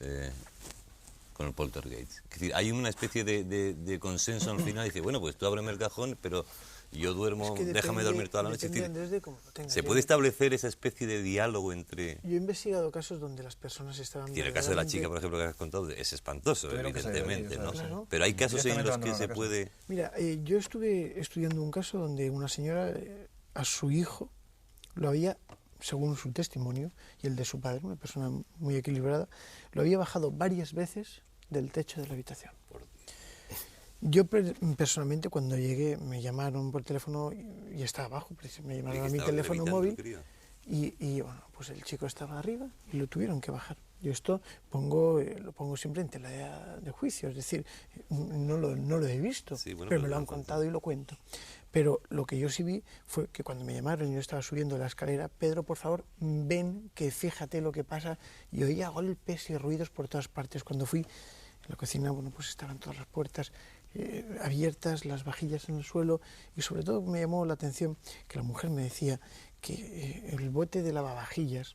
el poltergeist? Es decir, hay una especie de consenso al final, dice, bueno, pues tú ábreme el cajón, pero yo duermo, déjame dormir toda la noche. Es decir, ¿se puede establecer esa especie de diálogo entre...? Yo he investigado casos donde las personas estaban... Y en el caso de la chica, por ejemplo, que has contado, es espantoso, evidentemente, ¿no? Claro. Pero hay casos en los que se puede... Mira, yo estuve estudiando un caso donde una señora a su hijo lo había, según su testimonio y el de su padre, una persona muy equilibrada, lo había bajado varias veces del techo de la habitación. Yo personalmente cuando llegué me llamaron por teléfono y estaba abajo, me llamaron a mi teléfono móvil y bueno, pues el chico estaba arriba y lo tuvieron que bajar. Yo esto lo pongo siempre en tela de juicio, es decir, no lo he visto, pero me lo han contado y lo cuento. Pero lo que yo sí vi fue que cuando me llamaron y yo estaba subiendo la escalera, Pedro, por favor, ven, que fíjate lo que pasa, y oía golpes y ruidos por todas partes. Cuando fui en la cocina, bueno, pues estaban todas las puertas abiertas, las vajillas en el suelo, y sobre todo me llamó la atención que la mujer me decía que el bote de lavavajillas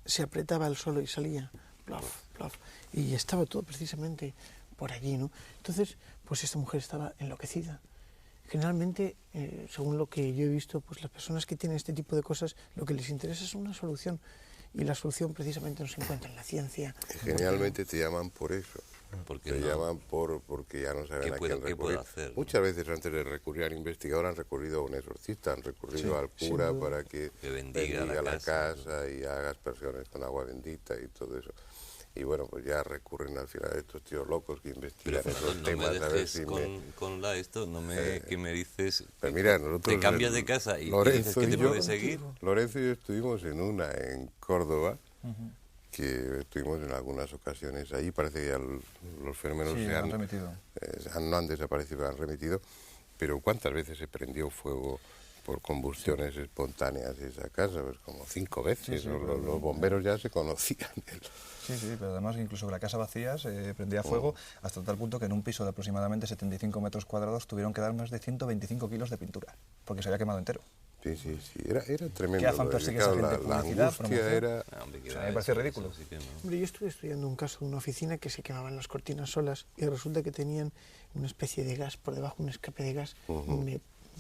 se apretaba al suelo y salía, plof, plof, y estaba todo precisamente por allí, ¿no? Entonces, pues esta mujer estaba enloquecida. Generalmente, según lo que yo he visto, pues las personas que tienen este tipo de cosas, lo que les interesa es una solución, y la solución precisamente no se encuentra en la ciencia. Generalmente te llaman por eso. Te llaman porque ya no saben a quién recurrir. Muchas veces antes de recurrir al investigador han recurrido a un exorcista, han recurrido al cura para que bendiga la casa y haga aspersiones con agua bendita y todo eso. Y bueno, pues ya recurren al final a estos tíos locos que investigan esos temas. No me dejes que me dices, pero mira, nosotros, te cambias de casa y dices que te puedes seguir. Lorenzo y yo estuvimos en Córdoba, que estuvimos en algunas ocasiones allí, parece que ya los fenómenos han remitido. No han desaparecido, han remitido, pero ¿cuántas veces se prendió fuego por combustiones espontáneas esa casa, pues como 5 veces. Sí, Los bomberos ya se conocían. Sí, pero además incluso la casa vacía se prendía fuego hasta tal punto que en un piso de aproximadamente 75 metros cuadrados tuvieron que dar más de 10025 kilos de pintura, porque se había quemado entero. Sí, era tremendo. ¿Qué afán persigue esa gente? La Publicidad, angustia promoción. era... O sea, me parece ridículo. Hombre, yo estuve estudiando un caso de una oficina que se quemaban las cortinas solas y resulta que tenían una especie de gas por debajo, un escape de gas,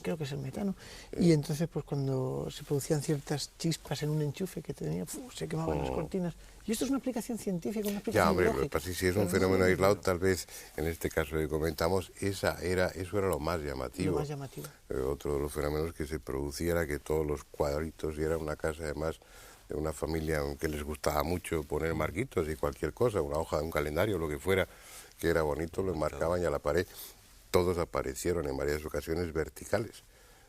creo que es el metano, y entonces pues cuando se producían ciertas chispas en un enchufe que tenía, se quemaban las cortinas. Y esto es una aplicación científica, una aplicación Ya, hombre, biológica. pues, si es un fenómeno aislado, tal vez en este caso que comentamos, eso era lo más llamativo. Lo más llamativo. Otro de los fenómenos que se producía era que todos los cuadritos, y era una casa además de una familia que les gustaba mucho poner marquitos y cualquier cosa, una hoja de un calendario, lo que fuera, que era bonito, lo enmarcaban y a la pared. Todos aparecieron en varias ocasiones verticales,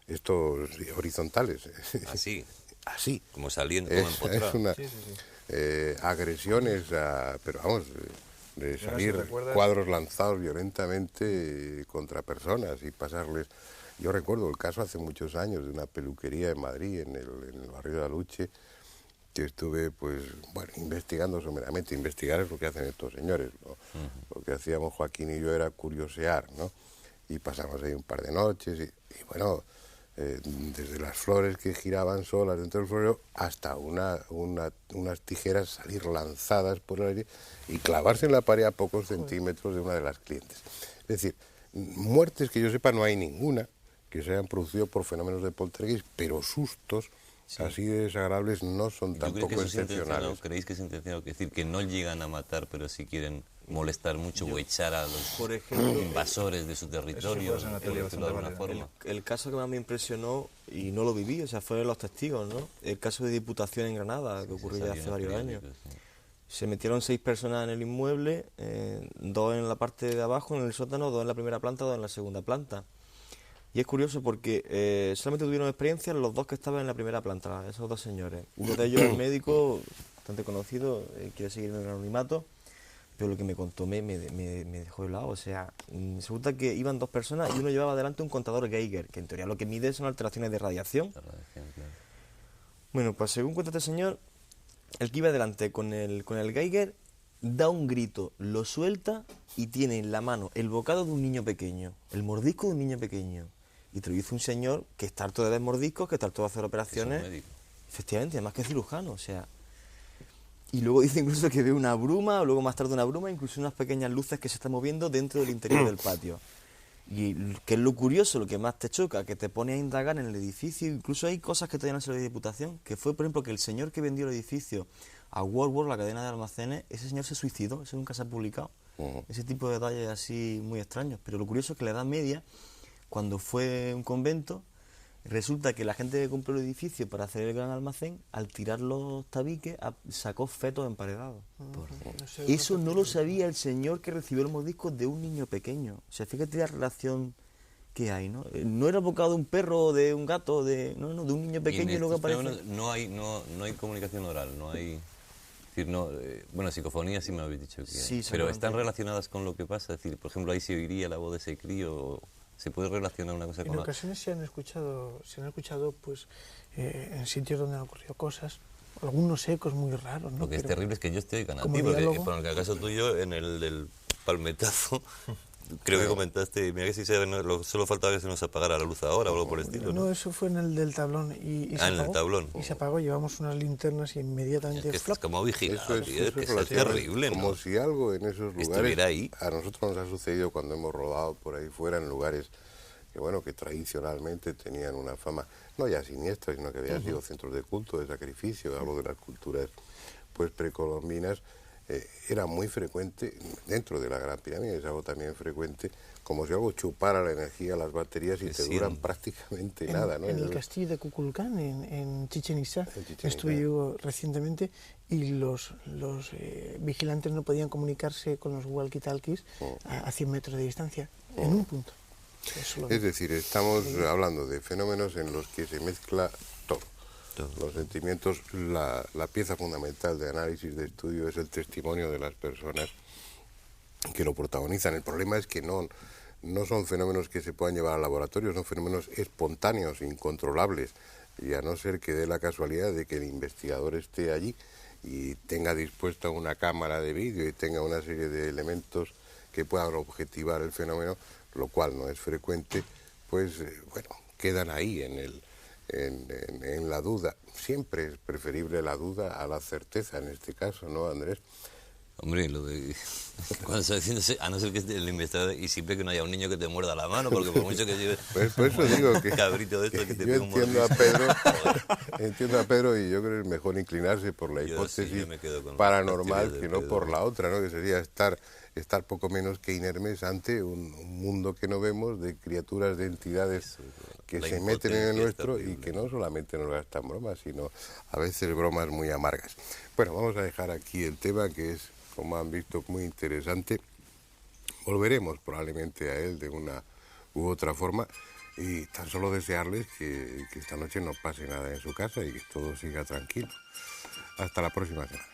estos horizontales. Así. Así. Como saliendo, como empotrado. Es una... agresiones, pero vamos, de salir cuadros lanzados violentamente contra personas y pasarles. Yo recuerdo el caso hace muchos años de una peluquería en Madrid, en el barrio de Aluche, que estuve, pues, bueno, investigando someramente. Investigar es lo que hacen estos señores, ¿no? Lo que hacíamos Joaquín y yo era curiosear, ¿no? Y pasamos ahí un par de noches y bueno, desde las flores que giraban solas dentro del florero hasta unas tijeras salir lanzadas por el aire y clavarse en la pared a pocos centímetros de una de las clientes. Es decir, muertes que yo sepa no hay ninguna que se hayan producido por fenómenos de poltergeist, pero sustos así de desagradables no son tampoco excepcionales. ¿Creéis que es intencionado? Es decir, que no llegan a matar, pero sí quieren molestar mucho o echar a los por ejemplo, invasores de su territorio, Eso sí puede ser de alguna forma. el caso que más me impresionó, y no lo viví, o sea, fueron los testigos, ¿no? El caso de Diputación en Granada, que ocurrió ya hace varios años. Se metieron 6 personas en el inmueble, 2 en la parte de abajo, en el sótano, 2 en la primera planta, 2 en la segunda planta. Y es curioso porque solamente tuvieron experiencia los 2 que estaban en la primera planta, esos 2 señores. Uno de ellos es médico, bastante conocido, quiere seguir en el anonimato, pero lo que me contó me dejó helado. O sea, resulta que iban 2 personas y uno llevaba adelante un contador Geiger, que en teoría lo que mide son alteraciones de radiación. Bueno, pues según cuenta este señor, el que iba adelante con el Geiger da un grito, lo suelta y tiene en la mano el bocado de un niño pequeño, el mordisco de un niño pequeño. Y te lo dice un señor que está harto de ver mordiscos, que está harto de hacer operaciones. Efectivamente, además que es cirujano, o sea. Y luego dice incluso que ve una bruma, o luego más tarde una bruma, incluso unas pequeñas luces que se están moviendo dentro del interior del patio. Y que es lo curioso, lo que más te choca, que te pone a indagar en el edificio. Incluso hay cosas que todavía no se lo de Diputación, que fue, por ejemplo, que el señor que vendió el edificio a Woolworth, la cadena de almacenes, ese señor se suicidó, eso nunca se ha publicado. Ese tipo de detalles así muy extraños. Pero lo curioso es que la Edad Media, cuando fue un convento, resulta que la gente que compró el edificio para hacer el gran almacén, al tirar los tabiques, sacó fetos emparedados. Eso no lo sabía el señor que recibió el mordisco de un niño pequeño. O sea, fíjate la relación que hay, ¿no? No era bocado de un perro o de un gato, de un niño pequeño y luego aparece... No hay comunicación oral, no hay... Es decir, bueno, psicofonía sí me habéis dicho que sí, pero están relacionadas con lo que pasa. Es decir, por ejemplo, ahí se oiría la voz de ese crío. ¿Se puede relacionar una cosa con otra? En ocasiones se han escuchado pues, en sitios donde han ocurrido cosas, algunos ecos muy raros, ¿no? Lo que es terrible es que yo estoy ganando. Por el caso tuyo, en el del palmetazo, creo que comentaste, mira que si solo faltaba que se nos apagara la luz ahora o algo por el estilo. No, eso fue en el del tablón. Y se apagó, en el tablón. Y se apagó, llevamos unas linternas y inmediatamente... Es como vigilado, eso es terrible, ¿no? Como si algo en esos lugares... Estuviera ahí. A nosotros nos ha sucedido cuando hemos rodado por ahí fuera en lugares que tradicionalmente tenían una fama, no ya siniestra, sino que habían sido centros de culto, de sacrificio, algo de las culturas pues precolombinas. Era muy frecuente, dentro de la Gran Pirámide es algo también frecuente, como si algo chupara la energía a las baterías y te duran prácticamente nada, ¿no? En el castillo de Kukulcán, en Chichén Itzá, estuve yo recientemente y los vigilantes no podían comunicarse con los walkie-talkies a 100 metros de distancia, en un punto. Es decir, estamos hablando de fenómenos en los que se mezcla todo. Los sentimientos, la pieza fundamental de análisis, de estudio, es el testimonio de las personas que lo protagonizan. El problema es que no no son fenómenos que se puedan llevar al laboratorio, son fenómenos espontáneos, incontrolables, y a no ser que dé la casualidad de que el investigador esté allí y tenga dispuesta una cámara de vídeo y tenga una serie de elementos que puedan objetivar el fenómeno, lo cual no es frecuente, pues bueno, quedan ahí en la duda. Siempre es preferible la duda a la certeza en este caso, ¿no, Andrés? Hombre, lo de cuando se haciéndose, a no ser que el investigador, y siempre que no haya un niño que te muerda la mano, porque por mucho que lleve pues por eso digo que cabrito de esto que te yo pega un entiendo a Pedro y yo creo que es mejor inclinarse por la Yo hipótesis sí, yo me quedo con paranormal las que teorías no de por Pedro. la otra, ¿no? Que sería estar poco menos que inermes ante un mundo que no vemos, de criaturas, de entidades que La se meten en el impotencia nuestro es y terrible. que no solamente nos gastan bromas, sino a veces bromas muy amargas. Bueno, vamos a dejar aquí el tema, que es, como han visto, muy interesante. Volveremos probablemente a él de una u otra forma, y tan solo desearles que esta noche no pase nada en su casa y que todo siga tranquilo. Hasta la próxima semana.